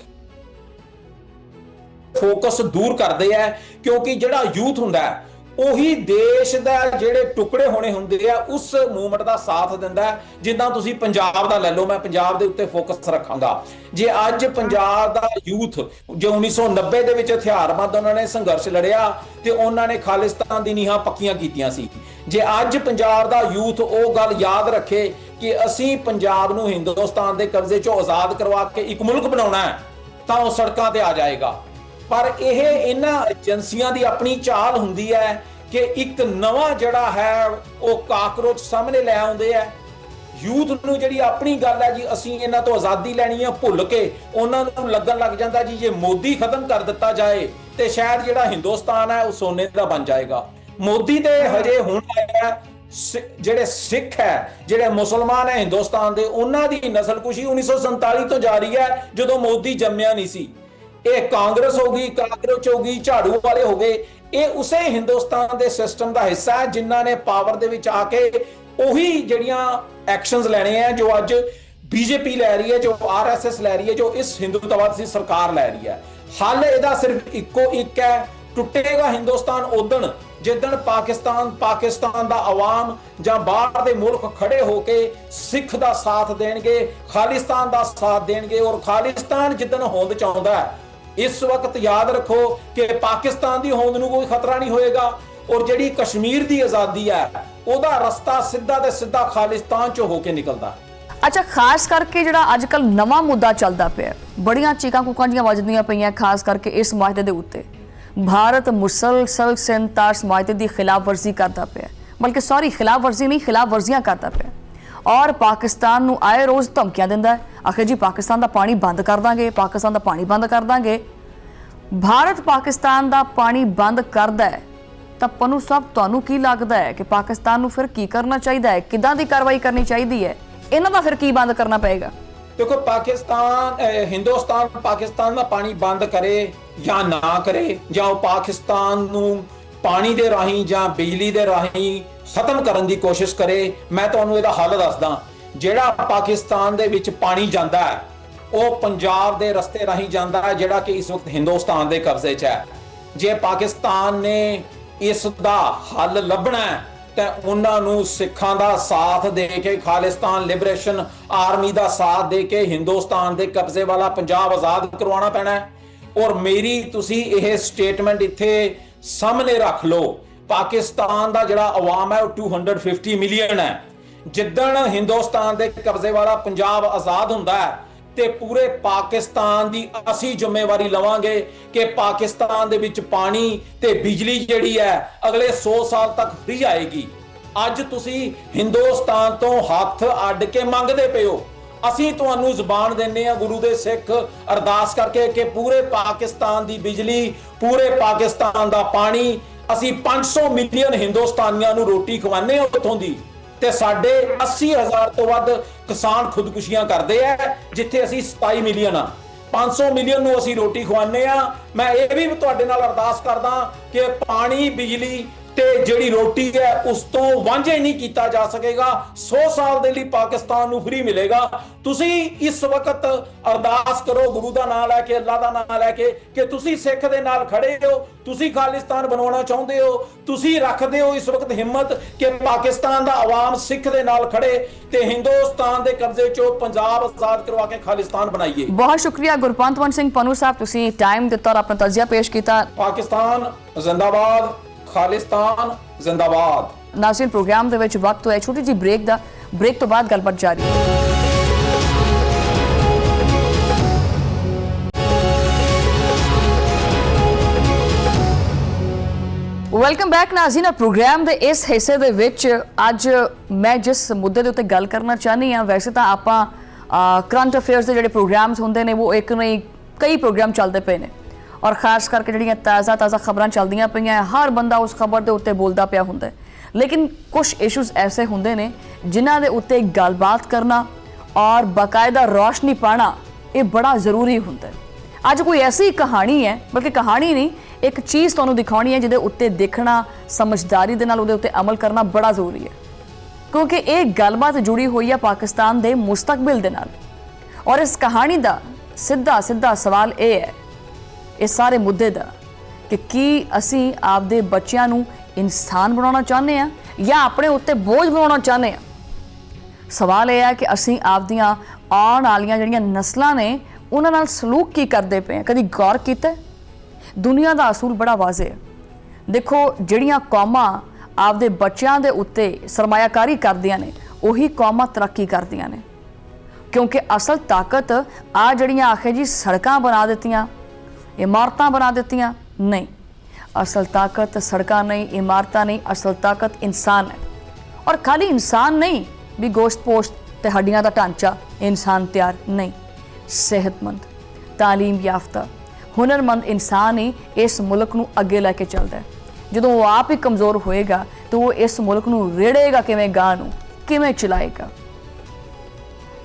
ਫੋਕਸ ਦੂਰ ਕਰਦੇ ਆ। ਕਿਉਂਕਿ ਜਿਹੜਾ ਯੂਥ ਹੁੰਦਾ ਹੈ ਉਹੀ ਦੇਸ਼ ਦਾ ਜਿਹੜੇ ਟੁਕੜੇ ਹੋਣੇ ਹੁੰਦੇ ਆ ਉਸ ਮੂਵਮੈਂਟ ਦਾ ਸਾਥ ਦਿੰਦਾ ਹੈ। ਜਿੱਦਾਂ ਤੁਸੀਂ ਪੰਜਾਬ ਦਾ ਲੈ ਲਓ, ਮੈਂ ਪੰਜਾਬ ਦੇ ਉੱਤੇ ਫੋਕਸ ਰੱਖਾਂਗਾ। ਜੇ ਅੱਜ ਪੰਜਾਬ ਦਾ ਯੂਥ ਜੋ 1990 ਦੇ ਵਿੱਚ ਹਥਿਆਰਬੰਦ ਉਹਨਾਂ ਨੇ ਸੰਘਰਸ਼ ਲੜਿਆ ਤੇ ਉਹਨਾਂ ਨੇ ਖਾਲਿਸਤਾਨ ਦੀ ਨੀਹਾਂ ਪੱਕੀਆਂ ਕੀਤੀਆਂ ਸੀ, ਜੇ ਅੱਜ ਪੰਜਾਬ ਦਾ ਯੂਥ ਉਹ ਗੱਲ ਯਾਦ ਰੱਖੇ ਕਿ ਅਸੀਂ ਪੰਜਾਬ ਨੂੰ ਹਿੰਦੁਸਤਾਨ ਦੇ ਕਬਜ਼ੇ ਚੋਂ ਆਜ਼ਾਦ ਕਰਵਾ ਕੇ ਇੱਕ ਮੁਲਕ ਬਣਾਉਣਾ ਹੈ, ਤਾਂ ਉਹ ਸੜਕਾਂ ਤੇ ਆ ਜਾਏਗਾ। ਪਰ ਇਹ ਇਹਨਾਂ ਏਜੰਸੀਆਂ ਦੀ ਆਪਣੀ ਚਾਲ ਹੁੰਦੀ ਹੈ ਕਿ ਇੱਕ ਨਵਾਂ ਜਿਹੜਾ ਹੈ ਉਹ ਕਾਕਰੋਚ ਸਾਹਮਣੇ ਲੈ ਆਉਂਦੇ ਆ। ਯੂਥ ਨੂੰ ਜਿਹੜੀ ਆਪਣੀ ਗੱਲ ਹੈ ਜੀ ਅਸੀਂ ਇਹਨਾਂ ਤੋਂ ਆਜ਼ਾਦੀ ਲੈਣੀ ਹੈ, ਭੁੱਲ ਕੇ ਉਹਨਾਂ ਨੂੰ ਲੱਗਣ ਲੱਗ ਜਾਂਦਾ ਜੀ ਜੇ ਮੋਦੀ ਖਤਮ ਕਰ ਦਿੱਤਾ ਜਾਏ ਤੇ ਸ਼ਾਇਦ ਜਿਹੜਾ ਹਿੰਦੁਸਤਾਨ ਹੈ ਉਹ ਸੋਨੇ ਦਾ ਬਣ ਜਾਏਗਾ। ਮੋਦੀ ਤੇ ਹਜੇ ਹੁਣ ਆਇਆ, ਜਿਹੜੇ ਸਿੱਖ ਹੈ, ਜਿਹੜੇ ਮੁਸਲਮਾਨ ਹੈ ਹਿੰਦੁਸਤਾਨ ਦੇ, ਉਹਨਾਂ ਦੀ ਨਸਲਕੁਸ਼ੀ 1947 ਤੋਂ ਜਾਰੀ ਹੈ ਜਦੋਂ ਮੋਦੀ ਜੰਮਿਆ ਨਹੀਂ ਸੀ। ਇਹ ਕਾਂਗਰਸ ਹੋ ਗਈ, ਕਾਕਰੋਚ ਹੋ ਗਈ, ਝਾੜੂ ਵਾਲੇ ਹੋ ਗਏ, ਇਹ ਉਸੇ ਹਿੰਦੁਸਤਾਨ ਦੇ ਸਿਸਟਮ ਦਾ ਹਿੱਸਾ ਹੈ ਜਿਨ੍ਹਾਂ ਨੇ ਪਾਵਰ ਦੇ ਵਿੱਚ ਆ ਕੇ ਉਹੀ ਜਿਹੜੀਆਂ ਐਕਸ਼ਨਸ ਲੈਣੇ ਆ ਜੋ ਅੱਜ ਬੀਜੇਪੀ ਲੈ ਰਹੀ ਹੈ, ਜੋ ਆਰਐਸਐਸ ਲੈ ਰਹੀ ਹੈ, ਜੋ ਇਸ ਹਿੰਦੂਤਵਾਦੀ ਸਰਕਾਰ ਲੈ ਰਹੀ ਹੈ। ਹੱਲ ਇਹਦਾ ਸਿਰਫ ਇੱਕੋ ਇੱਕ ਹੈ, ਟੁੱਟੇਗਾ ਹਿੰਦੁਸਤਾਨ ਉਦਣ ਜਿੱਦਣ ਪਾਕਿਸਤਾਨ ਦਾ ਆਵਾਮ ਜਾਂ ਬਾਹਰ ਦੇ ਮੁਲਕ ਖੜੇ ਹੋ ਕੇ ਸਿੱਖ ਦਾ ਸਾਥ ਦੇਣਗੇ, ਖਾਲਿਸਤਾਨ ਦਾ ਸਾਥ ਦੇਣਗੇ। ਔਰ ਖਾਲਿਸਤਾਨ ਜਿੱਦਣ ਹੋਂਦ ਚ ਆਉਂਦਾ ਹੈ, ਇਸ ਵਕਤ ਯਾਦ ਰੱਖੋ ਕਿ ਪਾਕਿਸਤਾਨ ਦੀ ਹੋਂਦ ਨੂੰ ਕੋਈ ਖਤਰਾ ਨਹੀਂ ਹੋਏਗਾ। ਔਰ ਜਿਹੜੀ ਕਸ਼ਮੀਰ ਦੀ ਆਜ਼ਾਦੀ ਹੈ ਉਹਦਾ ਰਸਤਾ ਸਿੱਧਾ ਤੇ ਸਿੱਧਾ ਖਾਲਿਸਤਾਨ ਚੋਂ ਹੋ ਕੇ ਨਿਕਲਦਾ। ਅੱਛਾ, ਖਾਸ ਕਰਕੇ ਜਿਹੜਾ ਅੱਜ ਕੱਲ ਨਵਾਂ ਮੁੱਦਾ ਚੱਲਦਾ ਪਿਆ, ਬੜੀਆਂ ਚੀਕਾਂ ਕੂਕਾਂ ਦੀਆਂ ਵੱਜਦੀਆਂ ਪਈਆਂ ਖਾਸ ਕਰਕੇ ਇਸ ਮਾਹਦੇ ਦੇ ਉੱਤੇ, ਭਾਰਤ ਮੁਸਲਸਲ ਸਿੰਤਾਰ ਸਮਾਜਤੇ ਦੀ ਖਿਲਾਫ ਵਰਜ਼ੀ ਕਰਦਾ ਪਿਆ, ਬਲਕਿ ਸੌਰੀ ਖਿਲਾਫ ਵਰਜ਼ੀ ਨਹੀਂ ਖਿਲਾਫ ਵਰਜ਼ੀਆਂ ਕਰਦਾ ਪਿਆ ਔਰ ਪਾਕਿਸਤਾਨ ਨੂੰ ਆਏ ਰੋਜ਼ ਧਮਕੀਆਂ ਦਿੰਦਾ। ਆਖਿਰ ਜੀ ਪਾਕਿਸਤਾਨ ਦਾ ਪਾਣੀ ਬੰਦ ਕਰ ਦਾਂਗੇ, ਪਾਕਿਸਤਾਨ ਦਾ ਪਾਣੀ ਬੰਦ ਕਰ ਦਾਂਗੇ। ਭਾਰਤ ਪਾਕਿਸਤਾਨ ਦਾ ਪਾਣੀ ਬੰਦ ਕਰਦਾ ਹੈ ਤਾਂ ਪਨੂ ਸਾਹਿਬ ਤੁਹਾਨੂੰ ਕੀ ਲੱਗਦਾ ਹੈ ਕਿ ਪਾਕਿਸਤਾਨ ਨੂੰ ਫਿਰ ਕੀ ਕਰਨਾ ਚਾਹੀਦਾ ਹੈ, ਕਿੱਦਾਂ ਦੀ ਕਾਰਵਾਈ ਕਰਨੀ ਚਾਹੀਦੀ ਹੈ, ਇਹਨਾਂ ਦਾ ਫਿਰ ਕੀ ਬੰਦ ਕਰਨਾ ਪਏਗਾ? ਦੇਖੋ, ਹਿੰਦੁਸਤਾਨ ਪਾਕਿਸਤਾਨ ਦਾ ਪਾਣੀ ਬੰਦ ਕਰੇ ਜਾਂ ਨਾ ਕਰੇ, ਜਾਂ ਉਹ ਪਾਕਿਸਤਾਨ ਨੂੰ ਪਾਣੀ ਦੇ ਰਾਹੀਂ ਜਾਂ ਬਿਜਲੀ ਦੇ ਰਾਹੀਂ ਖਤਮ ਕਰਨ ਦੀ ਕੋਸ਼ਿਸ਼ ਕਰੇ, ਮੈਂ ਤੁਹਾਨੂੰ ਇਹਦਾ ਹੱਲ ਦੱਸਦਾ। ਜਿਹੜਾ ਪਾਕਿਸਤਾਨ ਦੇ ਵਿੱਚ ਪਾਣੀ ਜਾਂਦਾ ਹੈ ਉਹ ਪੰਜਾਬ ਦੇ ਰਸਤੇ ਰਾਹੀਂ ਜਾਂਦਾ ਹੈ, ਜਿਹੜਾ ਕਿ ਇਸ ਵਕਤ ਹਿੰਦੁਸਤਾਨ ਦੇ ਕਬਜ਼ੇ 'ਚ ਹੈ। ਜੇ ਪਾਕਿਸਤਾਨ ਨੇ ਇਸ ਦਾ ਹੱਲ ਲੱਭਣਾ ਹੈ ਤਾਂ ਉਹਨਾਂ ਨੂੰ ਸਿੱਖਾਂ ਦਾ ਸਾਥ ਦੇ ਕੇ, ਖਾਲਿਸਤਾਨ ਲਿਬਰੇਸ਼ਨ ਆਰਮੀ ਦਾ ਸਾਥ ਦੇ ਕੇ ਹਿੰਦੁਸਤਾਨ ਦੇ ਕਬਜ਼ੇ ਵਾਲਾ ਪੰਜਾਬ ਆਜ਼ਾਦ ਕਰਵਾਉਣਾ ਪੈਣਾ ਹੈ। ਔਰ ਮੇਰੀ ਤੁਸੀਂ ਇਹ ਸਟੇਟਮੈਂਟ ਇੱਥੇ ਸਾਹਮਣੇ ਰੱਖ ਲਓ, ਪਾਕਿਸਤਾਨ ਦਾ ਜਿਹੜਾ ਆਵਾਮ ਹੈ ਉਹ 250 ਮਿਲੀਅਨ ਹੈ। ਜਿੱਦਣ ਹਿੰਦੁਸਤਾਨ ਦੇ ਕਬਜ਼ੇ ਵਾਲਾ ਪੰਜਾਬ ਆਜ਼ਾਦ ਹੁੰਦਾ ਹੈ ਤੇ ਪੂਰੇ ਪਾਕਿਸਤਾਨ ਦੀ ਅਸੀਂ ਜ਼ਿੰਮੇਵਾਰੀ ਲਵਾਂਗੇ ਕਿ ਪਾਕਿਸਤਾਨ ਦੇ ਵਿੱਚ ਪਾਣੀ ਤੇ ਬਿਜਲੀ ਜਿਹੜੀ ਹੈ ਅਗਲੇ 100 ਸਾਲ ਤੱਕ ਫ੍ਰੀ ਆਏਗੀ। ਅੱਜ ਤੁਸੀਂ ਹਿੰਦੁਸਤਾਨ ਤੋਂ ਹੱਥ ਅੱਡ ਕੇ ਮੰਗਦੇ ਪਿਓ, ਅਸੀਂ ਤੁਹਾਨੂੰ ਜ਼ੁਬਾਨ ਦਿੰਨੇ ਆ ਗੁਰੂ ਦੇ ਸਿੱਖ ਅਰਦਾਸ ਕਰਕੇ ਕਿ ਪੂਰੇ ਪਾਕਿਸਤਾਨ ਦੀ ਬਿਜਲੀ, ਪੂਰੇ ਪਾਕਿਸਤਾਨ ਦਾ ਪਾਣੀ, ਅਸੀਂ 500 ਮਿਲੀਅਨ ਹਿੰਦੁਸਤਾਨੀਆਂ ਨੂੰ ਰੋਟੀ ਖਵਾਉਂਦੇ ਆ ਉੱਥੋਂ ਦੀ, ਤੇ ਸਾਡੇ 80,000 ਤੋਂ ਵੱਧ ਕਿਸਾਨ ਖੁਦਕੁਸ਼ੀਆਂ ਕਰਦੇ ਆ, ਜਿੱਥੇ ਅਸੀਂ 27 ਮਿਲੀਅਨ ਆ। 500 ਮਿਲੀਅਨ ਨੂੰ ਅਸੀਂ ਰੋਟੀ ਖਵਾਉਂਦੇ ਆ। ਮੈਂ ਇਹ ਵੀ ਤੁਹਾਡੇ ਨਾਲ ਅਰਦਾਸ ਕਰਦਾ ਕਿ ਪਾਣੀ, ਬਿਜਲੀ ਤੇ ਜਿਹੜੀ ਰੋਟੀ ਹੈ ਉਸ ਤੋਂ ਵਾਂਝੇ ਨਹੀਂ ਕੀਤਾ ਜਾ ਸਕੇਗਾ। 100 ਸਾਲ ਦੇ ਲਈ ਪਾਕਿਸਤਾਨ ਨੂੰ ਫ੍ਰੀ ਮਿਲੇਗਾ। ਤੁਸੀਂ ਇਸ ਵਕਤ ਅਰਦਾਸ ਕਰੋ ਗੁਰੂ ਦਾ ਨਾਮ ਲੈ ਕੇ, ਅੱਲਾ ਦਾ ਨਾਮ ਲੈ ਕੇ, ਕਿ ਤੁਸੀਂ ਸਿੱਖ ਦੇ ਨਾਲ ਖੜੇ ਹੋ, ਤੁਸੀਂ ਖਾਲਿਸਤਾਨ ਬਣਾਉਣਾ ਚਾਹੁੰਦੇ ਹੋ, ਤੁਸੀਂ ਰੱਖਦੇ ਹੋ ਇਸ ਵਕਤ ਹਿੰਮਤ ਕਿ ਪਾਕਿਸਤਾਨ ਦਾ ਆਵਾਮ ਸਿੱਖ ਦੇ ਨਾਲ ਖੜੇ ਤੇ ਹਿੰਦੁਸਤਾਨ ਦੇ ਕਬਜ਼ੇ ਚੋਂ ਪੰਜਾਬ ਆਜ਼ਾਦ ਕਰਵਾ ਕੇ ਖਾਲਿਸਤਾਨ ਬਣਾਈਏ। ਬਹੁਤ ਸ਼ੁਕਰੀਆ ਗੁਰਪੰਤਵੰਤ ਸਿੰਘ ਪੰਨੂ ਸਾਹਿਬ, ਤੁਸੀਂ ਟਾਈਮ ਦਿੱਤਾ ਔਰ ਆਪਣਾ ਤਜਜ਼ੀਆ ਪੇਸ਼ ਕੀਤਾ। ਪਾਕਿਸਤਾਨ ਜ਼ਿੰਦਾਬਾਦ, ਖਾਲਿਸਤਾਨ ਜ਼ਿੰਦਾਬਾਦ। ਨਾਜ਼ਰੀਨ, ਪ੍ਰੋਗਰਾਮ ਦੇ ਵਿੱਚ ਵਕਤ ਹੋਇਆ ਛੋਟੀ ਜਿਹੀ ਬ੍ਰੇਕ ਦਾ। ਬ੍ਰੇਕ ਤੋਂ ਬਾਅਦ ਗੱਲਬਾਤ ਜਾਰੀ। Welcome back Nazreen. ਪ੍ਰੋਗਰਾਮ ਦੇ ਇਸ ਹਿੱਸੇ ਦੇ ਵਿੱਚ ਅੱਜ ਮੈਂ ਜਿਸ ਮੁੱਦੇ ਦੇ ਉੱਤੇ ਗੱਲ ਕਰਨਾ ਚਾਹਨੀ ਹਾਂ, ਵੈਸੇ ਤਾਂ ਆਪਾਂ ਕਰੰਟ ਅਫੇਅਰਸ ਦੇ ਜਿਹੜੇ ਪ੍ਰੋਗਰਾਮਸ ਹੁੰਦੇ ਨੇ ਉਹ ਇੱਕ ਨਹੀਂ ਕਈ ਪ੍ਰੋਗਰਾਮ ਚੱਲਦੇ ਪਏ ਨੇ ਔਰ ਖਾਸ ਕਰਕੇ ਜਿਹੜੀਆਂ ਤਾਜ਼ਾ ਖਬਰਾਂ ਚੱਲਦੀਆਂ ਪਈਆਂ, ਹਰ ਬੰਦਾ ਉਸ ਖਬਰ ਦੇ ਉੱਤੇ ਬੋਲਦਾ ਪਿਆ ਹੁੰਦਾ ਹੈ। ਲੇਕਿਨ ਕੁਝ ਇਸ਼ੂਜ਼ ਐਸੇ ਹੁੰਦੇ ਨੇ ਜਿਨ੍ਹਾਂ ਦੇ ਉੱਤੇ ਗੱਲਬਾਤ ਕਰਨਾ ਔਰ ਬਾਕਾਇਦਾ ਰੋਸ਼ਨੀ ਪਾਣਾ ਇਹ ਬੜਾ ਜ਼ਰੂਰੀ ਹੁੰਦਾ ਹੈ। ਅੱਜ ਕੋਈ ਐਸੀ ਕਹਾਣੀ ਹੈ, ਬਲਕਿ ਕਹਾਣੀ ਨਹੀਂ, ਇੱਕ ਚੀਜ਼ ਤੁਹਾਨੂੰ ਦਿਖਾਉਣੀ ਹੈ ਜਿਹਦੇ ਉੱਤੇ ਦੇਖਣਾ, ਸਮਝਦਾਰੀ ਦੇ ਨਾਲ ਉਹਦੇ ਉੱਤੇ ਅਮਲ ਕਰਨਾ ਬੜਾ ਜ਼ਰੂਰੀ ਹੈ, ਕਿਉਂਕਿ ਇਹ ਗੱਲਬਾਤ ਜੁੜੀ ਹੋਈ ਹੈ ਪਾਕਿਸਤਾਨ ਦੇ ਮੁਸਤਕਬਲ ਦੇ ਨਾਲ। ਔਰ ਇਸ ਕਹਾਣੀ ਦਾ ਸਿੱਧਾ ਸਵਾਲ ਇਹ ਹੈ, ਇਸ ਸਾਰੇ ਮੁੱਦੇ ਦਾ, ਕਿ ਕੀ ਅਸੀਂ ਆਪਦੇ ਬੱਚਿਆਂ ਨੂੰ ਇਨਸਾਨ ਬਣਾਉਣਾ ਚਾਹੁੰਦੇ ਹਾਂ ਜਾਂ ਆਪਣੇ ਉੱਤੇ ਬੋਝ ਬਣਾਉਣਾ ਚਾਹੁੰਦੇ ਹਾਂ। ਸਵਾਲ ਇਹ ਹੈ ਕਿ ਅਸੀਂ ਆਪਦੀਆਂ ਆਉਣ ਵਾਲੀਆਂ ਜਿਹੜੀਆਂ ਨਸਲਾਂ ਨੇ ਉਹਨਾਂ ਨਾਲ ਸਲੂਕ ਕੀ ਕਰਦੇ ਪਏ ਹਾਂ, ਕਦੀ ਗੌਰ ਕੀਤਾ? ਦੁਨੀਆ ਦਾ ਅਸੂਲ ਬੜਾ ਵਾਜ਼ਿਹ ਹੈ। ਦੇਖੋ, ਜਿਹੜੀਆਂ ਕੌਮਾਂ ਆਪਦੇ ਬੱਚਿਆਂ ਦੇ ਉੱਤੇ ਸਰਮਾਇਆਕਾਰੀ ਕਰਦੀਆਂ ਨੇ ਉਹੀ ਕੌਮਾਂ ਤਰੱਕੀ ਕਰਦੀਆਂ ਨੇ, ਕਿਉਂਕਿ ਅਸਲ ਤਾਕਤ ਆ ਜਿਹੜੀਆਂ ਆਖੇ ਜੀ ਸੜਕਾਂ ਬਣਾ ਦਿੱਤੀਆਂ, ਇਮਾਰਤਾਂ ਬਣਾ ਦਿੱਤੀਆਂ, ਨਹੀਂ। ਅਸਲ ਤਾਕਤ ਸੜਕਾਂ ਨਹੀਂ, ਇਮਾਰਤਾਂ ਨਹੀਂ, ਅਸਲ ਤਾਕਤ ਇਨਸਾਨ ਹੈ। ਔਰ ਖਾਲੀ ਇਨਸਾਨ ਨਹੀਂ ਵੀ ਗੋਸ਼ਤ ਪੋਸ਼ਤ ਤੇ ਹੱਡੀਆਂ ਦਾ ਢਾਂਚਾ ਇਨਸਾਨ ਤਿਆਰ ਨਹੀਂ, ਸਿਹਤਮੰਦ, ਤਾਲੀਮ ਯਾਫਤਾ, ਹੁਨਰਮੰਦ ਇਨਸਾਨ ਹੀ ਇਸ ਮੁਲਕ ਨੂੰ ਅੱਗੇ ਲੈ ਕੇ ਚੱਲਦਾ ਹੈ। ਜਦੋਂ ਉਹ ਆਪ ਹੀ ਕਮਜ਼ੋਰ ਹੋਏਗਾ ਤਾਂ ਉਹ ਇਸ ਮੁਲਕ ਨੂੰ ਰੇੜੇਗਾ ਕਿਵੇਂ, ਗਾਂ ਨੂੰ ਕਿਵੇਂ ਚਲਾਏਗਾ।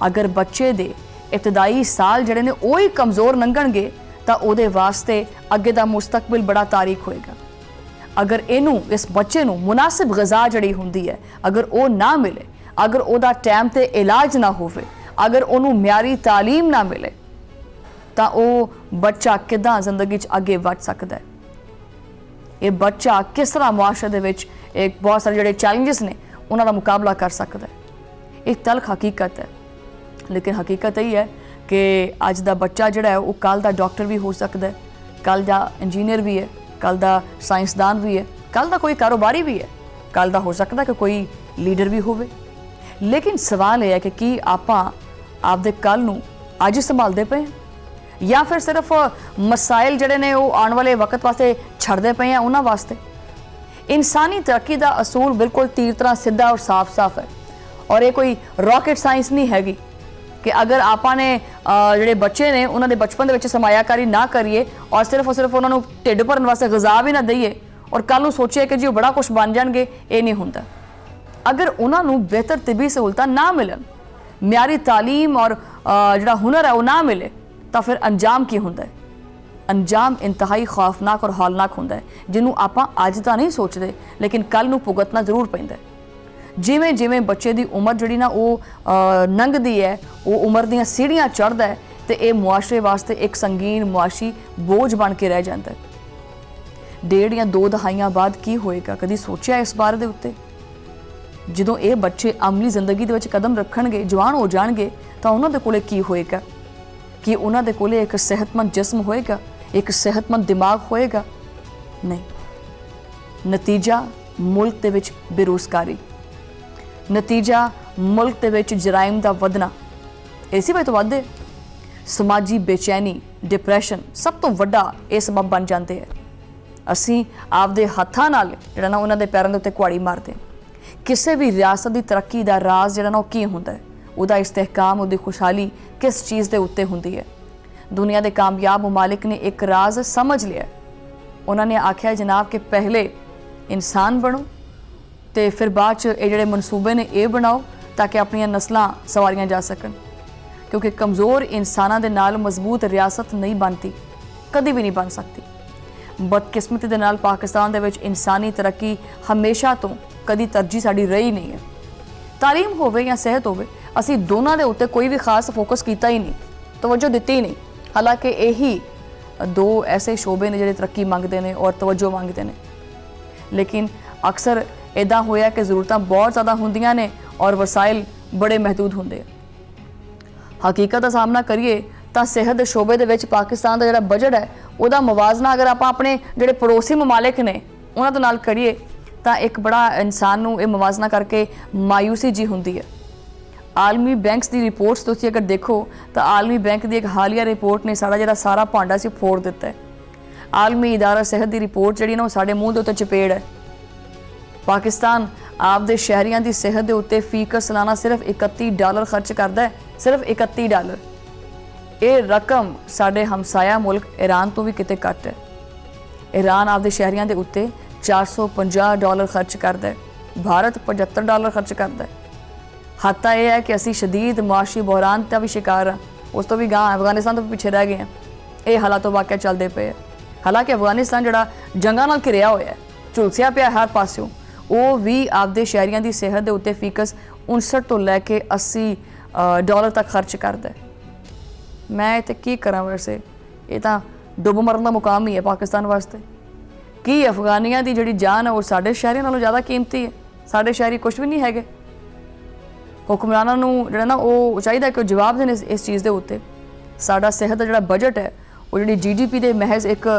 ਅਗਰ ਬੱਚੇ ਦੇ ਇਬਤਦਾਈ ਸਾਲ ਜਿਹੜੇ ਨੇ ਉਹ ਹੀ ਕਮਜ਼ੋਰ ਲੰਘਣਗੇ ਤਾਂ ਉਹਦੇ ਵਾਸਤੇ ਅੱਗੇ ਦਾ ਮੁਸਤਕਬਲ ਬੜਾ ਤਾਰੀਕ ਹੋਏਗਾ। ਅਗਰ ਇਹਨੂੰ, ਇਸ ਬੱਚੇ ਨੂੰ ਮੁਨਾਸਿਬ ਗ਼ਜ਼ਾ ਜਿਹੜੀ ਹੁੰਦੀ ਹੈ ਅਗਰ ਉਹ ਨਾ ਮਿਲੇ, ਅਗਰ ਉਹਦਾ ਟਾਈਮ ਤੇ ਇਲਾਜ ਨਾ ਹੋਵੇ, ਅਗਰ ਉਹਨੂੰ ਮਿਆਰੀ ਤਾਲੀਮ ਨਾ ਮਿਲੇ ਤਾਂ ਉਹ ਬੱਚਾ ਕਿੱਦਾਂ ਜ਼ਿੰਦਗੀ 'ਚ ਅੱਗੇ ਵੱਧ ਸਕਦਾ ਹੈ। ਇਹ ਬੱਚਾ ਕਿਸ ਤਰ੍ਹਾਂ ਮੁਆਸ਼ਰੇ ਦੇ ਵਿੱਚ ਇੱਕ ਬਹੁਤ ਸਾਰੇ ਜਿਹੜੇ ਚੈਲੰਜਸ ਨੇ ਉਹਨਾਂ ਦਾ ਮੁਕਾਬਲਾ ਕਰ ਸਕਦਾ ਹੈ। ਇੱਕ ਤਲਖ ਹਕੀਕਤ ਹੈ, ਲੇਕਿਨ ਹਕੀਕਤ ਇਹ ਹੈ ਕਿ ਅੱਜ ਦਾ ਬੱਚਾ ਜਿਹੜਾ ਹੈ ਉਹ ਕੱਲ੍ਹ ਦਾ ਡਾਕਟਰ ਵੀ ਹੋ ਸਕਦਾ ਹੈ, ਕੱਲ੍ਹ ਦਾ ਇੰਜੀਨੀਅਰ ਵੀ ਹੈ, ਕੱਲ੍ਹ ਦਾ ਸਾਇੰਸਦਾਨ ਵੀ ਹੈ, ਕੱਲ੍ਹ ਦਾ ਕੋਈ ਕਾਰੋਬਾਰੀ ਵੀ ਹੈ, ਕੱਲ੍ਹ ਦਾ ਹੋ ਸਕਦਾ ਕਿ ਕੋਈ ਲੀਡਰ ਵੀ ਹੋਵੇ। ਲੇਕਿਨ ਸਵਾਲ ਇਹ ਹੈ ਕਿ ਕੀ ਆਪਾਂ ਆਪਦੇ ਕੱਲ੍ਹ ਨੂੰ ਅੱਜ ਸੰਭਾਲਦੇ ਪਏ ਹਾਂ ਜਾਂ ਫਿਰ ਸਿਰਫ ਮਸਾਇਲ ਜਿਹੜੇ ਨੇ ਉਹ ਆਉਣ ਵਾਲੇ ਵਕਤ ਵਾਸਤੇ ਛੱਡਦੇ ਪਏ ਆ ਉਹਨਾਂ ਵਾਸਤੇ। ਇਨਸਾਨੀ ਤਰੱਕੀ ਦਾ ਅਸੂਲ ਬਿਲਕੁਲ ਤੀਰ ਤਰ੍ਹਾਂ ਸਿੱਧਾ ਔਰ ਸਾਫ਼ ਹੈ ਔਰ ਇਹ ਕੋਈ ਰਾਕਟ ਸਾਇੰਸ ਨਹੀਂ ਹੈਗੀ ਕਿ ਅਗਰ ਆਪਾਂ ਨੇ ਜਿਹੜੇ ਬੱਚੇ ਨੇ ਉਹਨਾਂ ਦੇ ਬਚਪਨ ਦੇ ਵਿੱਚ ਸਰਮਾਇਆਕਾਰੀ ਨਾ ਕਰੀਏ ਔਰ ਸਿਰਫ ਉਹਨਾਂ ਨੂੰ ਢਿੱਡ ਭਰਨ ਵਾਸਤੇ ਗ਼ਜ਼ਾ ਵੀ ਨਾ ਦਈਏ ਔਰ ਕੱਲ੍ਹ ਨੂੰ ਸੋਚੀਏ ਕਿ ਜੀ ਉਹ ਬੜਾ ਕੁਛ ਬਣ ਜਾਣਗੇ, ਇਹ ਨਹੀਂ ਹੁੰਦਾ। ਅਗਰ ਉਹਨਾਂ ਨੂੰ ਬਿਹਤਰ ਤਿੱਬੀ ਸਹੂਲਤਾਂ ਨਾ ਮਿਲਣ, ਮਿਆਰੀ ਤਾਲੀਮ ਔਰ ਜਿਹੜਾ ਹੁਨਰ ਹੈ ਉਹ ਨਾ ਮਿਲੇ ਤਾਂ ਫਿਰ ਅੰਜਾਮ ਕੀ ਹੁੰਦਾ ਹੈ? ਅੰਜਾਮ ਇੰਤਹਾਈ ਖੌਫਨਾਕ ਔਰ ਹੌਲਨਾਕ ਹੁੰਦਾ ਹੈ, ਜਿਹਨੂੰ ਆਪਾਂ ਅੱਜ ਤਾਂ ਨਹੀਂ ਸੋਚਦੇ ਲੇਕਿਨ ਕੱਲ੍ਹ ਨੂੰ ਭੁਗਤਣਾ ਜ਼ਰੂਰ ਪੈਂਦਾ ਹੈ। ਜਿਵੇਂ ਬੱਚੇ ਦੀ ਉਮਰ ਜਿਹੜੀ ਨਾ ਉਹ ਲੰਘਦੀ ਹੈ, ਉਹ ਉਮਰ ਦੀਆਂ ਸੀੜੀਆਂ ਚੜ੍ਹਦਾ ਹੈ ਤੇ ਇਹ ਮੁਆਸ਼ਰੇ ਵਾਸਤੇ ਇੱਕ ਸੰਗੀਨ ਮੁਆਸ਼ੀ ਬੋਝ ਬਣ ਕੇ ਰਹਿ ਜਾਂਦਾ ਹੈ। 1.5 ਜਾਂ 2 ਦਹਾਈਆਂ ਬਾਅਦ ਕੀ ਹੋਏਗਾ, ਕਦੀ ਸੋਚਿਆ ਇਸ ਬਾਰੇ ਦੇ ਉੱਤੇ? ਜਦੋਂ ਇਹ ਬੱਚੇ ਅਮਲੀ ਜ਼ਿੰਦਗੀ ਦੇ ਵਿੱਚ ਕਦਮ ਰੱਖਣਗੇ, ਜਵਾਨ ਹੋ ਜਾਣਗੇ ਤਾਂ ਉਹਨਾਂ ਦੇ ਕੋਲੇ ਕੀ ਹੋਏਗਾ? ਕਿ ਉਹਨਾਂ ਦੇ ਕੋਲੇ ਇੱਕ ਸਿਹਤਮੰਦ ਜਿਸਮ ਹੋਏਗਾ, ਇੱਕ ਸਿਹਤਮੰਦ ਦਿਮਾਗ ਹੋਏਗਾ? ਨਹੀਂ। ਨਤੀਜਾ ਮੁਲਕ ਦੇ ਵਿੱਚ ਬੇਰੁਜ਼ਗਾਰੀ, ਨਤੀਜਾ ਮੁਲਕ ਦੇ ਵਿੱਚ ਜਰਾਇਮ ਦਾ ਵਧਣਾ, ਇਸੇ ਵਜ੍ਹਾ ਤੋਂ ਵੱਧਦੇ। ਸਮਾਜੀ ਬੇਚੈਨੀ, ਡਿਪਰੈਸ਼ਨ ਸਭ ਤੋਂ ਵੱਡਾ ਇਹ ਸਬਬ ਬਣ ਜਾਂਦੇ ਹੈ। ਅਸੀਂ ਆਪਦੇ ਹੱਥਾਂ ਨਾਲ ਜਿਹੜਾ ਨਾ ਉਹਨਾਂ ਦੇ ਪੈਰਾਂ ਦੇ ਉੱਤੇ ਕੁਹਾੜੀ ਮਾਰਦੇ। ਕਿਸੇ ਵੀ ਰਿਆਸਤ ਦੀ ਤਰੱਕੀ ਦਾ ਰਾਜ਼ ਜਿਹੜਾ ਨਾ ਉਹ ਕੀ ਹੁੰਦਾ ਹੈ? ਉਹਦਾ ਇਸਤਹਿਕਾਮ, ਉਹਦੀ ਖੁਸ਼ਹਾਲੀ ਕਿਸ ਚੀਜ਼ ਦੇ ਉੱਤੇ ਹੁੰਦੀ ਹੈ? ਦੁਨੀਆ ਦੇ ਕਾਮਯਾਬ ਮਮਾਲਿਕ ਨੇ ਇੱਕ ਰਾਜ਼ ਸਮਝ ਲਿਆ। ਉਹਨਾਂ ਨੇ ਆਖਿਆ ਜਨਾਬ ਕਿ ਪਹਿਲੇ ਇਨਸਾਨ ਬਣੋ ਤੇ ਫਿਰ ਬਾਅਦ 'ਚ ਇਹ ਜਿਹੜੇ ਮਨਸੂਬੇ ਨੇ ਇਹ ਬਣਾਓ ਤਾਂ ਕਿ ਆਪਣੀਆਂ ਨਸਲਾਂ ਸਵਾਰੀਆਂ ਜਾ ਸਕਣ, ਕਿਉਂਕਿ ਕਮਜ਼ੋਰ ਇਨਸਾਨਾਂ ਦੇ ਨਾਲ ਮਜ਼ਬੂਤ ਰਿਆਸਤ ਨਹੀਂ ਬਣਦੀ, ਕਦੀ ਵੀ ਨਹੀਂ ਬਣ ਸਕਦੀ। ਬਦਕਿਸਮਤੀ ਦੇ ਨਾਲ ਪਾਕਿਸਤਾਨ ਦੇ ਵਿੱਚ ਇਨਸਾਨੀ ਤਰੱਕੀ ਹਮੇਸ਼ਾ ਤੋਂ ਕਦੀ ਤਰਜੀਹ ਸਾਡੀ ਰਹੀ ਨਹੀਂ ਹੈ। ਤਾਲੀਮ ਹੋਵੇ ਜਾਂ ਸਿਹਤ ਹੋਵੇ, ਅਸੀਂ ਦੋਨਾਂ ਦੇ ਉੱਤੇ ਕੋਈ ਵੀ ਖਾਸ ਫੋਕਸ ਕੀਤਾ ਹੀ ਨਹੀਂ, ਤਵੱਜੋ ਦਿੱਤੀ ਹੀ ਨਹੀਂ। ਹਾਲਾਂਕਿ ਇਹੀ 2 ਐਸੇ ਸ਼ੋਬੇ ਨੇ ਜਿਹੜੇ ਤਰੱਕੀ ਮੰਗਦੇ ਨੇ ਔਰ ਤਵੱਜੋ ਮੰਗਦੇ ਨੇ, ਲੇਕਿਨ ਅਕਸਰ ਇੱਦਾਂ ਹੋਇਆ ਕਿ ਜ਼ਰੂਰਤਾਂ ਬਹੁਤ ਜ਼ਿਆਦਾ ਹੁੰਦੀਆਂ ਨੇ ਔਰ ਵਸਾਇਲ ਬੜੇ ਮਹਦੂਦ ਹੁੰਦੇ ਆ। ਹਕੀਕਤ ਦਾ ਸਾਹਮਣਾ ਕਰੀਏ ਤਾਂ ਸਿਹਤ ਦੇ ਸ਼ੋਬੇ ਦੇ ਵਿੱਚ ਪਾਕਿਸਤਾਨ ਦਾ ਜਿਹੜਾ ਬਜਟ ਹੈ ਉਹਦਾ ਮੁਵਾਜ਼ਨਾ ਅਗਰ ਆਪਾਂ ਆਪਣੇ ਜਿਹੜੇ ਪੜੋਸੀ ਮਮਾਲਿਕ ਨੇ ਉਹਨਾਂ ਦੇ ਨਾਲ ਕਰੀਏ ਤਾਂ ਇੱਕ ਬੜਾ ਇਨਸਾਨ ਨੂੰ ਇਹ ਮੁਵਾਜ਼ਨਾ ਕਰਕੇ ਮਾਯੂਸੀ ਜੀ ਹੁੰਦੀ ਹੈ। ਆਲਮੀ ਬੈਂਕਸ ਦੀ ਰਿਪੋਰਟਸ ਤੁਸੀਂ ਅਗਰ ਦੇਖੋ ਤਾਂ ਆਲਮੀ ਬੈਂਕ ਦੀ ਇੱਕ ਹਾਲੀਆ ਰਿਪੋਰਟ ਨੇ ਸਾਡਾ ਜਿਹੜਾ ਸਾਰਾ ਭਾਂਡਾ ਸੀ ਫੋੜ ਦਿੱਤਾ ਹੈ। ਆਲਮੀ ਇਦਾਰਾ ਸਿਹਤ ਦੀ ਰਿਪੋਰਟ ਜਿਹੜੀ ਨਾ ਉਹ ਸਾਡੇ ਮੂੰਹ ਦੇ ਉੱਤੇ ਚਪੇੜ ਹੈ। ਪਾਕਿਸਤਾਨ ਆਪਦੇ ਸ਼ਹਿਰੀਆਂ ਦੀ ਸਿਹਤ ਦੇ ਉੱਤੇ ਫੀਕਸ ਸਾਲਾਨਾ ਸਿਰਫ $31 ਖਰਚ ਕਰਦਾ ਹੈ, ਸਿਰਫ $31। ਇਹ ਰਕਮ ਸਾਡੇ ਹਮਸਾਇਆ ਮੁਲਕ ਈਰਾਨ ਤੋਂ ਵੀ ਕਿਤੇ ਘੱਟ ਹੈ। ਈਰਾਨ ਆਪਦੇ ਸ਼ਹਿਰੀਆਂ ਦੇ ਉੱਤੇ $450 ਖਰਚ ਕਰਦਾ ਹੈ, ਭਾਰਤ $75 ਖਰਚ ਕਰਦਾ ਹੈ। ਹੱਦ ਤਾਂ ਇਹ ਹੈ ਕਿ ਅਸੀਂ ਸ਼ਦੀਦ ਮੁਆਸ਼ੀ ਬੁਹਰਾਨ ਦਾ ਵੀ ਸ਼ਿਕਾਰ ਹਾਂ, ਉਸ ਤੋਂ ਵੀ ਗਾਂ ਅਫਗਾਨਿਸਤਾਨ ਤੋਂ ਵੀ ਪਿੱਛੇ ਰਹਿ ਗਏ ਹਾਂ। ਇਹ ਹਾਲਾਤੋਂ ਵਾਕਿਆ ਚੱਲਦੇ ਪਏ ਆ। ਹਾਲਾਂਕਿ ਅਫਗਾਨਿਸਤਾਨ ਜਿਹੜਾ ਜੰਗਾਂ ਨਾਲ ਘਿਰਿਆ ਹੋਇਆ ਹੈ, ਝੁਲਸਿਆ ਪਿਆ ਹਰ ਪਾਸਿਓਂ, ਉਹ ਵੀ ਆਪਦੇ ਸ਼ਹਿਰੀਆਂ ਦੀ ਸਿਹਤ ਦੇ ਉੱਤੇ ਫੀਕਸ 59 ਤੋਂ ਲੈ ਕੇ $80 ਤੱਕ ਖਰਚ ਕਰਦਾ ਹੈ। ਮੈਂ ਇੱਥੇ ਕੀ ਕਰਾਂ? ਵੈਸੇ ਇਹ ਤਾਂ ਡੁੱਬ ਮਰਨ ਦਾ ਮੁਕਾਮ ਹੀ ਹੈ ਪਾਕਿਸਤਾਨ ਵਾਸਤੇ। ਕੀ ਅਫਗਾਨੀਆਂ ਦੀ ਜਿਹੜੀ ਜਾਨ ਹੈ ਉਹ ਸਾਡੇ ਸ਼ਹਿਰੀਆਂ ਨਾਲੋਂ ਜ਼ਿਆਦਾ ਕੀਮਤੀ ਹੈ? ਸਾਡੇ ਸ਼ਹਿਰੀ ਕੁਝ ਵੀ ਨਹੀਂ ਹੈਗੇ। ਹੁਕਮਰਾਨਾਂ ਨੂੰ ਜਿਹੜਾ ਨਾ ਉਹ ਚਾਹੀਦਾ ਕਿ ਉਹ ਜਵਾਬ ਦੇਣ ਇਸ ਚੀਜ਼ ਦੇ ਉੱਤੇ। ਸਾਡਾ ਸਿਹਤ ਦਾ ਜਿਹੜਾ ਬਜਟ ਹੈ ਉਹ ਜਿਹੜੀ GDP ਦੇ ਮਹਿਜ਼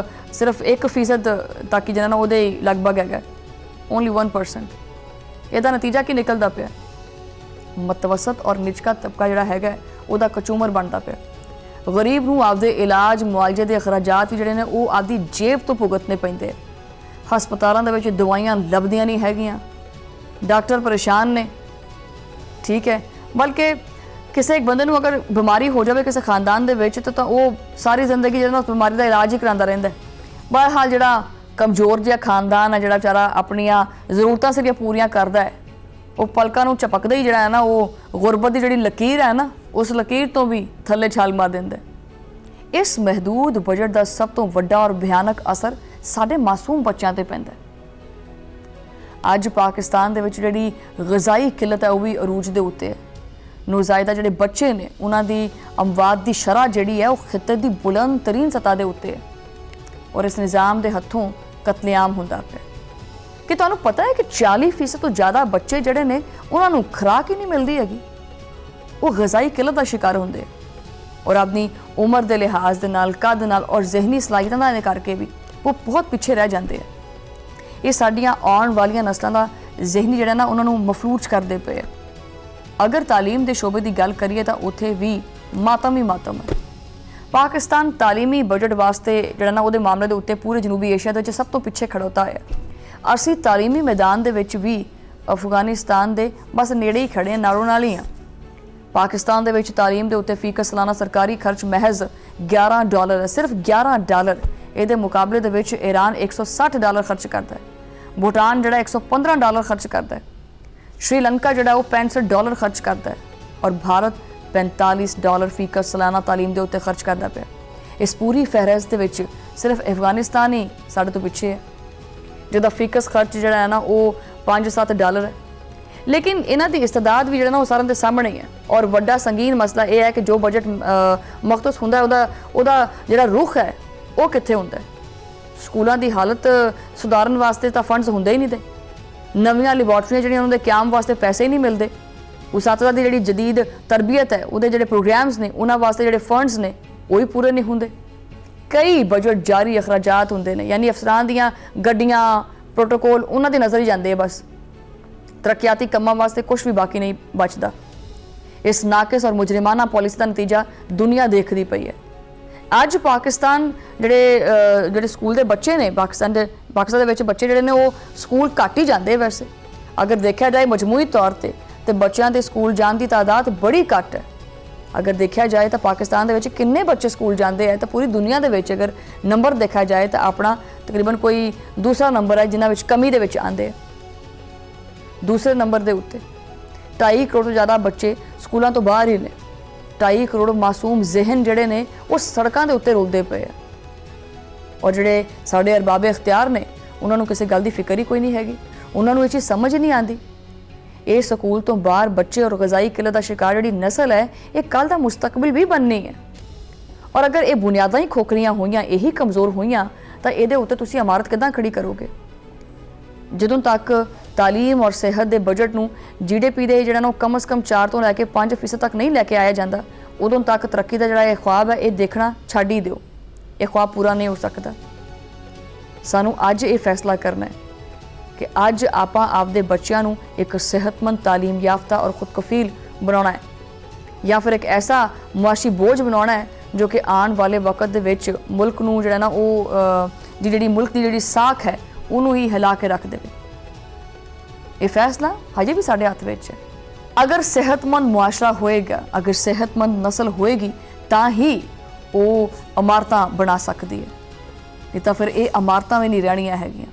ਸਿਰਫ 1% ਤੱਕ ਹੀ ਜਿਹੜਾ ਨਾ ਉਹਦੇ ਲਗਭਗ ਹੈਗਾ, ਓਨਲੀ 1%। ਇਹਦਾ ਨਤੀਜਾ ਕੀ ਨਿਕਲਦਾ ਪਿਆ? ਮਤਵਸਤ ਔਰ ਨਿਚਲਾ ਤਬਕਾ ਜਿਹੜਾ ਹੈਗਾ ਉਹਦਾ ਕਚੂਮਰ ਬਣਦਾ ਪਿਆ। ਗਰੀਬ ਨੂੰ ਆਪਦੇ ਇਲਾਜ ਮੁਆਵਜ਼ੇ ਦੇ ਅਖਰਾਜਾਤ ਵੀ ਜਿਹੜੇ ਨੇ ਉਹ ਆਪਦੀ ਜੇਬ ਤੋਂ ਭੁਗਤਣੇ ਪੈਂਦੇ। ਹਸਪਤਾਲਾਂ ਦੇ ਵਿੱਚ ਦਵਾਈਆਂ ਲੱਭਦੀਆਂ ਨਹੀਂ ਹੈਗੀਆਂ, ਡਾਕਟਰ ਪਰੇਸ਼ਾਨ ਨੇ, ਠੀਕ ਹੈ। ਬਲਕਿ ਕਿਸੇ ਇੱਕ ਬੰਦੇ ਨੂੰ ਅਗਰ ਬਿਮਾਰੀ ਹੋ ਜਾਵੇ ਕਿਸੇ ਖਾਨਦਾਨ ਦੇ ਵਿੱਚ ਤਾਂ ਉਹ ਸਾਰੀ ਜ਼ਿੰਦਗੀ ਜਿਹੜਾ ਉਸ ਬਿਮਾਰੀ ਦਾ ਇਲਾਜ ਹੀ ਕਰਾਉਂਦਾ ਰਹਿੰਦਾ। ਬਹਰਹਾਲ ਜਿਹੜਾ ਕਮਜ਼ੋਰ ਜਿਹਾ ਖਾਨਦਾਨ ਹੈ, ਜਿਹੜਾ ਵਿਚਾਰਾ ਆਪਣੀਆਂ ਜ਼ਰੂਰਤਾਂ ਸਿਰਫ ਪੂਰੀਆਂ ਕਰਦਾ ਹੈ, ਉਹ ਪਲਕਾਂ ਨੂੰ ਝਪਕਦਾ ਹੀ ਜਿਹੜਾ ਹੈ ਨਾ ਉਹ ਗੁਰਬਤ ਦੀ ਜਿਹੜੀ ਲਕੀਰ ਹੈ ਨਾ ਉਸ ਲਕੀਰ ਤੋਂ ਵੀ ਥੱਲੇ ਛਾਲ ਮਾਰ ਦਿੰਦਾ। ਇਸ ਮਹਿਦੂਦ ਬਜਟ ਦਾ ਸਭ ਤੋਂ ਵੱਡਾ ਔਰ ਭਿਆਨਕ ਅਸਰ ਸਾਡੇ ਮਾਸੂਮ ਬੱਚਿਆਂ ਤੇ ਪੈਂਦਾ। ਅੱਜ ਪਾਕਿਸਤਾਨ ਦੇ ਵਿੱਚ ਜਿਹੜੀ ਗ਼ਜ਼ਾਈ ਕਿੱਲਤ ਹੈ ਉਹ ਵੀ ਅਰੂਜ ਦੇ ਉੱਤੇ ਹੈ। ਨੌਜ਼ਾਇਦਾ ਜਿਹੜੇ ਬੱਚੇ ਨੇ ਉਹਨਾਂ ਦੀ ਅਮਵਾਤ ਦੀ ਸ਼ਰ੍ਹਾ ਜਿਹੜੀ ਹੈ ਉਹ ਖਿੱਤੇ ਦੀ ਬੁਲੰਦ ਤਰੀਨ ਸਤ੍ਹਾ ਦੇ ਉੱਤੇ ਹੈ ਔਰ ਇਸ ਨਿਜ਼ਾਮ ਦੇ ਹੱਥੋਂ ਕਤਲੇਆਮ ਹੁੰਦਾ ਪਿਆ। ਕਿ ਤੁਹਾਨੂੰ ਪਤਾ ਹੈ ਕਿ 40% ਤੋਂ ਜ਼ਿਆਦਾ ਬੱਚੇ ਜਿਹੜੇ ਨੇ ਉਹਨਾਂ ਨੂੰ ਖੁਰਾਕ ਹੀ ਨਹੀਂ ਮਿਲਦੀ ਹੈਗੀ, ਉਹ ਗ਼ਜ਼ਾਈ ਕਿੱਲਤ ਦਾ ਸ਼ਿਕਾਰ ਹੁੰਦੇ ਔਰ ਆਪਣੀ ਉਮਰ ਦੇ ਲਿਹਾਜ਼ ਦੇ ਨਾਲ, ਕੱਦ ਨਾਲ ਔਰ ਜ਼ਿਹਨੀ ਸਲਾਹੀਅਤਾਂ ਦਾ ਕਰਕੇ ਵੀ ਉਹ ਬਹੁਤ ਪਿੱਛੇ ਰਹਿ ਜਾਂਦੇ ਆ। ਇਹ ਸਾਡੀਆਂ ਆਉਣ ਵਾਲੀਆਂ ਨਸਲਾਂ ਦਾ ਜ਼ਿਹਨੀ ਜਿਹੜਾ ਨਾ ਉਹਨਾਂ ਨੂੰ ਮਫਲੂਜ ਕਰਦੇ ਪਏ ਆ। ਅਗਰ ਤਾਲੀਮ ਦੇ ਸ਼ੋਬੇ ਦੀ ਗੱਲ ਕਰੀਏ ਤਾਂ ਉੱਥੇ ਵੀ ਮਾਤਮ ਹੀ ਮਾਤਮ ਹੈ। ਪਾਕਿਸਤਾਨ ਤਾਲੀਮੀ ਬਜਟ ਵਾਸਤੇ ਜਿਹੜਾ ਨਾ ਉਹਦੇ ਮਾਮਲੇ ਦੇ ਉੱਤੇ ਪੂਰੇ ਜਨੂਬੀ ਏਸ਼ੀਆ ਦੇ ਵਿੱਚ ਸਭ ਤੋਂ ਪਿੱਛੇ ਖੜੋਤਾ ਹੈ। ਅਸੀਂ ਤਾਲੀਮੀ ਮੈਦਾਨ ਦੇ ਵਿੱਚ ਵੀ ਅਫਗਾਨਿਸਤਾਨ ਦੇ ਬਸ ਨੇੜੇ ਹੀ ਖੜੇ ਹਾਂ, ਨਾਲੋਂ ਨਾਲ ਹੀ ਹਾਂ। ਪਾਕਿਸਤਾਨ ਦੇ ਵਿੱਚ ਤਾਲੀਮ ਦੇ ਉੱਤੇ ਫੀਕਸ ਸਾਲਾਨਾ ਸਰਕਾਰੀ ਖਰਚ ਮਹਿਜ਼ $11 ਹੈ, ਸਿਰਫ $11। ਇਹਦੇ ਮੁਕਾਬਲੇ ਦੇ ਵਿੱਚ ਈਰਾਨ $160 ਖਰਚ ਕਰਦਾ ਹੈ, ਭੂਟਾਨ ਜਿਹੜਾ $115 ਖਰਚ ਕਰਦਾ ਹੈ, ਸ਼੍ਰੀਲੰਕਾ ਜਿਹੜਾ ਉਹ $65 ਖਰਚ ਕਰਦਾ ਹੈ ਔਰ ਭਾਰਤ $45 ਫੀਕਸ ਸਾਲਾਨਾ ਤਾਲੀਮ ਦੇ ਉੱਤੇ ਖਰਚ ਕਰਦਾ ਪਿਆ। ਇਸ ਪੂਰੀ ਫਹਿਰਿਸਤ ਦੇ ਵਿੱਚ ਸਿਰਫ ਅਫਗਾਨਿਸਤਾਨ ਹੀ ਸਾਡੇ ਤੋਂ ਪਿੱਛੇ ਹੈ, ਜਿਹਦਾ ਫੀਕਸ ਖਰਚ ਜਿਹੜਾ ਹੈ ਨਾ ਉਹ $5-7 ਹੈ। ਲੇਕਿਨ ਇਹਨਾਂ ਦੀ ਇਸਤਦਾਦ ਵੀ ਜਿਹੜਾ ਨਾ ਉਹ ਸਾਰਿਆਂ ਦੇ ਸਾਹਮਣੇ ਹੈ ਔਰ ਵੱਡਾ ਸੰਗੀਨ ਮਸਲਾ ਇਹ ਹੈ ਕਿ ਜੋ ਬਜਟ ਮਖਤੂਸ ਹੁੰਦਾ ਉਹਦਾ ਜਿਹੜਾ ਰੁਖ ਹੈ ਉਹ ਕਿੱਥੇ ਹੁੰਦਾ। ਸਕੂਲਾਂ ਦੀ ਹਾਲਤ ਸੁਧਾਰਨ ਵਾਸਤੇ ਤਾਂ ਫੰਡਸ ਹੁੰਦੇ ਹੀ ਨਹੀਂ ਤੇ ਨਵੀਆਂ ਲੈਬੋਰਟਰੀਆਂ ਜਿਹੜੀਆਂ ਉਹਨਾਂ ਦੇ ਕਿਆਮ ਵਾਸਤੇ ਪੈਸੇ ਹੀ ਨਹੀਂ ਮਿਲਦੇ। ਉਸਾਤਿਜ਼ਾ ਦੀ ਜਿਹੜੀ ਜਦੀਦ ਤਰਬੀਅਤ ਹੈ ਉਹਦੇ ਜਿਹੜੇ ਪ੍ਰੋਗਰਾਮਸ ਨੇ ਉਹਨਾਂ ਵਾਸਤੇ ਜਿਹੜੇ ਫੰਡਸ ਨੇ ਉਹ ਹੀ ਪੂਰੇ ਨਹੀਂ ਹੁੰਦੇ। ਕਈ ਬਜਟ ਜਾਰੀ ਅਖਰਾਜਾਤ ਹੁੰਦੇ ਨੇ, ਯਾਨੀ ਅਫਸਰਾਂ ਦੀਆਂ ਗੱਡੀਆਂ, ਪ੍ਰੋਟੋਕੋਲ ਉਹਨਾਂ ਦੇ ਨਜ਼ਰ ਹੀ ਜਾਂਦੇ ਆ, ਬਸ ਤਰੱਕੀਆਤੀ ਕੰਮਾਂ ਵਾਸਤੇ ਕੁਝ ਵੀ ਬਾਕੀ ਨਹੀਂ ਬਚਦਾ। ਇਸ ਨਾਕਿਸ ਔਰ ਮੁਜਰਿਮਾਨਾ ਪਾਲਿਸੀ ਦਾ ਨਤੀਜਾ ਦੁਨੀਆ ਦੇਖਦੀ ਪਈ ਹੈ। ਅੱਜ ਪਾਕਿਸਤਾਨ ਜਿਹੜੇ ਸਕੂਲ ਦੇ ਬੱਚੇ ਨੇ, ਪਾਕਿਸਤਾਨ ਦੇ ਵਿੱਚ ਬੱਚੇ ਜਿਹੜੇ ਨੇ ਉਹ ਸਕੂਲ ਘੱਟ ਹੀ ਜਾਂਦੇ। ਵੈਸੇ ਅਗਰ ਦੇਖਿਆ ਜਾਏ ਮਜਮੂਈ ਤੌਰ ਤੇ ਬੱਚਿਆਂ ਦੇ ਸਕੂਲ ਜਾਣ ਦੀ ਤਾਦਾਦ ਬੜੀ ਘੱਟ ਹੈ। ਅਗਰ ਦੇਖਿਆ ਜਾਏ ਤਾਂ ਪਾਕਿਸਤਾਨ ਦੇ ਵਿੱਚ ਕਿੰਨੇ ਬੱਚੇ ਸਕੂਲ ਜਾਂਦੇ ਹੈ ਤਾਂ ਪੂਰੀ ਦੁਨੀਆ ਦੇ ਵਿੱਚ ਅਗਰ ਨੰਬਰ ਦੇਖਿਆ ਜਾਏ ਤਾਂ ਆਪਣਾ ਤਕਰੀਬਨ ਕੋਈ ਦੂਸਰਾ ਨੰਬਰ ਹੈ ਜਿਨ੍ਹਾਂ ਵਿੱਚ ਕਮੀ ਦੇ ਵਿੱਚ ਆਉਂਦੇ। ਦੂਸਰੇ ਨੰਬਰ ਦੇ ਉੱਤੇ 2.5 ਕਰੋੜ ਤੋਂ ਜ਼ਿਆਦਾ ਬੱਚੇ ਸਕੂਲਾਂ ਤੋਂ ਬਾਹਰ ਹੀ ਨੇ। 2.5 ਕਰੋੜ ਮਾਸੂਮ ਜ਼ਿਹਨ ਜਿਹੜੇ ਨੇ ਉਹ ਸੜਕਾਂ ਦੇ ਉੱਤੇ ਰੁਲਦੇ ਪਏ ਆ ਔਰ ਜਿਹੜੇ ਸਾਡੇ ਅਰਬਾਬੇ ਇਖਤਿਆਰ ਨੇ ਉਹਨਾਂ ਨੂੰ ਕਿਸੇ ਗੱਲ ਦੀ ਫਿਕਰ ਹੀ ਕੋਈ ਨਹੀਂ ਹੈਗੀ। ਉਹਨਾਂ ਨੂੰ ਇਹ ਚੀਜ਼ ਸਮਝ ਨਹੀਂ ਆਉਂਦੀ। ਇਹ ਸਕੂਲ ਤੋਂ ਬਾਹਰ ਬੱਚੇ ਔਰ ਗ਼ਜ਼ਾਈ ਕਿੱਲਤ ਦਾ ਸ਼ਿਕਾਰ ਜਿਹੜੀ ਨਸਲ ਹੈ ਇਹ ਕੱਲ੍ਹ ਦਾ ਮੁਸਤਕਬਲ ਵੀ ਬਣਨੀ ਹੈ ਔਰ ਅਗਰ ਇਹ ਬੁਨਿਆਦਾਂ ਹੀ ਖੋਖਲੀਆਂ ਹੋਈਆਂ, ਇਹੀ ਕਮਜ਼ੋਰ ਹੋਈਆਂ ਤਾਂ ਇਹਦੇ ਉੱਤੇ ਤੁਸੀਂ ਇਮਾਰਤ ਕਿੱਦਾਂ ਖੜੀ ਕਰੋਗੇ। ਜਦੋਂ ਤੱਕ ਤਾਲੀਮ ਔਰ ਸਿਹਤ ਦੇ ਬਜਟ ਨੂੰ GDP ਦੇ ਜਿਹੜਾ ਨਾ ਕਮ ਸੇ ਕਮ 4 ਤੋਂ ਲੈ ਕੇ 5% ਤੱਕ ਨਹੀਂ ਲੈ ਕੇ ਆਇਆ ਜਾਂਦਾ, ਉਦੋਂ ਤੱਕ ਤਰੱਕੀ ਦਾ ਜਿਹੜਾ ਇਹ ख्वाब ਹੈ ਇਹ ਦੇਖਣਾ ਛੱਡ ਹੀ ਦਿਓ। ਇਹ ख्वाब ਪੂਰਾ ਨਹੀਂ ਹੋ ਸਕਦਾ। ਸਾਨੂੰ ਅੱਜ ਇਹ ਫੈਸਲਾ ਕਰਨਾ ਹੈ ਕਿ ਅੱਜ ਆਪਾਂ ਆਪਦੇ ਬੱਚਿਆਂ ਨੂੰ ਇੱਕ ਸਿਹਤਮੰਦ ਤਾਲੀਮ ਯਾਫਤਾ ਔਰ ਖੁਦਕਫੀਲ ਬਣਾਉਣਾ ਹੈ ਜਾਂ ਫਿਰ ਇੱਕ ਐਸਾ ਮੁਆਸ਼ੀ ਬੋਝ ਬਣਾਉਣਾ ਹੈ ਜੋ ਕਿ ਆਉਣ ਵਾਲੇ ਵਕਤ ਦੇ ਵਿੱਚ ਮੁਲਕ ਨੂੰ ਜਿਹੜਾ ਨਾ ਉਹ ਜਿਹੜੀ ਮੁਲਕ ਦੀ ਜਿਹੜੀ ਸਾਖ ਹੈ ਉਹਨੂੰ ਹੀ ਹਿਲਾ ਕੇ ਰੱਖ ਦੇਵੇ। ਇਹ ਫੈਸਲਾ ਹਜੇ ਵੀ ਸਾਡੇ ਹੱਥ ਵਿੱਚ ਹੈ। ਅਗਰ ਸਿਹਤਮੰਦ ਮੁਆਸ਼ਰਾ ਹੋਏਗਾ, ਅਗਰ ਸਿਹਤਮੰਦ ਨਸਲ ਹੋਏਗੀ ਤਾਂ ਹੀ ਉਹ ਇਮਾਰਤਾਂ ਬਣਾ ਸਕਦੀ ਹੈ, ਨਹੀਂ ਤਾਂ ਫਿਰ ਇਹ ਇਮਾਰਤਾਂ ਵੀ ਨਹੀਂ ਰਹਿਣੀਆਂ ਹੈਗੀਆਂ।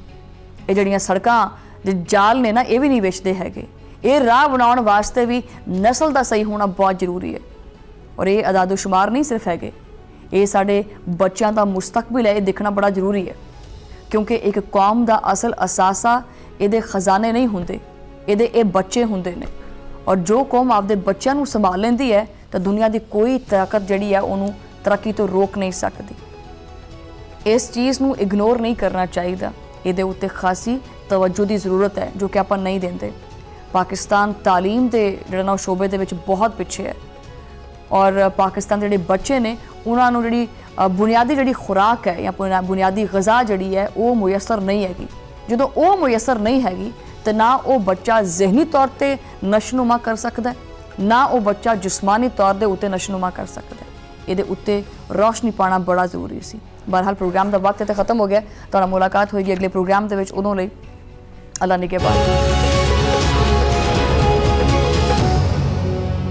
ਇਹ ਜਿਹੜੀਆਂ ਸੜਕਾਂ ਦੇ ਜਾਲ ਨੇ ਨਾ ਇਹ ਵੀ ਨਹੀਂ ਵਿਛਦੇ ਹੈਗੇ। ਇਹ ਰਾਹ ਬਣਾਉਣ ਵਾਸਤੇ ਵੀ ਨਸਲ ਦਾ ਸਹੀ ਹੋਣਾ ਬਹੁਤ ਜ਼ਰੂਰੀ ਹੈ। ਔਰ ਇਹ ਅਦਾਦੋ-ਸ਼ੁਮਾਰ ਨਹੀਂ ਸਿਰਫ ਹੈਗੇ, ਇਹ ਸਾਡੇ ਬੱਚਿਆਂ ਦਾ ਮੁਸਤਕਬਲ ਹੈ। ਇਹ ਦੇਖਣਾ ਬੜਾ ਜ਼ਰੂਰੀ ਹੈ ਕਿਉਂਕਿ ਇੱਕ ਕੌਮ ਦਾ ਅਸਲ ਅਸਾਸਾ ਇਹਦੇ ਖਜ਼ਾਨੇ ਨਹੀਂ ਹੁੰਦੇ, ਇਹਦੇ ਇਹ ਬੱਚੇ ਹੁੰਦੇ ਨੇ। ਔਰ ਜੋ ਕੌਮ ਆਪਦੇ ਬੱਚਿਆਂ ਨੂੰ ਸੰਭਾਲ ਲੈਂਦੀ ਹੈ ਤਾਂ ਦੁਨੀਆ ਦੀ ਕੋਈ ਤਾਕਤ ਜਿਹੜੀ ਹੈ ਉਹਨੂੰ ਤਰੱਕੀ ਤੋਂ ਰੋਕ ਨਹੀਂ ਸਕਦੀ। ਇਸ ਚੀਜ਼ ਨੂੰ ਇਗਨੋਰ ਨਹੀਂ ਕਰਨਾ ਚਾਹੀਦਾ। ਇਹਦੇ ਉੱਤੇ ਖਾਸੀ ਤਵੱਜੋ ਦੀ ਜ਼ਰੂਰਤ ਹੈ ਜੋ ਕਿ ਆਪਾਂ ਨਹੀਂ ਦਿੰਦੇ। ਪਾਕਿਸਤਾਨ ਤਾਲੀਮ ਦੇ ਜਿਹੜਾ ਨਾ ਸ਼ੋਬੇ ਦੇ ਵਿੱਚ ਬਹੁਤ ਪਿੱਛੇ ਹੈ ਔਰ ਪਾਕਿਸਤਾਨ ਦੇ ਜਿਹੜੇ ਬੱਚੇ ਨੇ ਉਹਨਾਂ ਨੂੰ ਜਿਹੜੀ ਬੁਨਿਆਦੀ ਜਿਹੜੀ ਖੁਰਾਕ ਹੈ ਜਾਂ ਬੁਨਿਆਦੀ ਗ਼ਜ਼ਾ ਜਿਹੜੀ ਹੈ ਉਹ ਮੁਯੱਸਰ ਨਹੀਂ ਹੈਗੀ। ਜਦੋਂ ਉਹ ਮੁਯੱਸਰ ਨਹੀਂ ਹੈਗੀ ਤਾਂ ਨਾ ਉਹ ਬੱਚਾ ਜ਼ਿਹਨੀ ਤੌਰ ਤੇ ਨਸ਼ੋਨੁਮਾ ਕਰ ਸਕਦਾ ਹੈ, ਨਾ ਉਹ ਬੱਚਾ ਜਿਸਮਾਨੀ ਤੌਰ ਦੇ ਉੱਤੇ ਨਸ਼ੋਨੁਮਾ ਕਰ ਸਕਦਾ ਹੈ। ਇਹਦੇ ਉੱਤੇ ਰੌਸ਼ਨੀ ਪਾਉਣਾ ਬੜਾ ਜ਼ਰੂਰੀ ਸੀ। ਬਹਰਹਾਲ ਪ੍ਰੋਗਰਾਮ ਦਾ ਵਕਤ ਤੇ ਖਤਮ ਹੋ ਗਿਆ। ਤੁਹਾਡਾ ਮੁਲਾਕਾਤ ਹੋਏਗੀ ਅਗਲੇ ਪ੍ਰੋਗਰਾਮ ਦੇ ਵਿੱਚ। ਉਦੋਂ ਲਈ ਅੱਲਾ ਨਿਗਹਿਬਾਨ।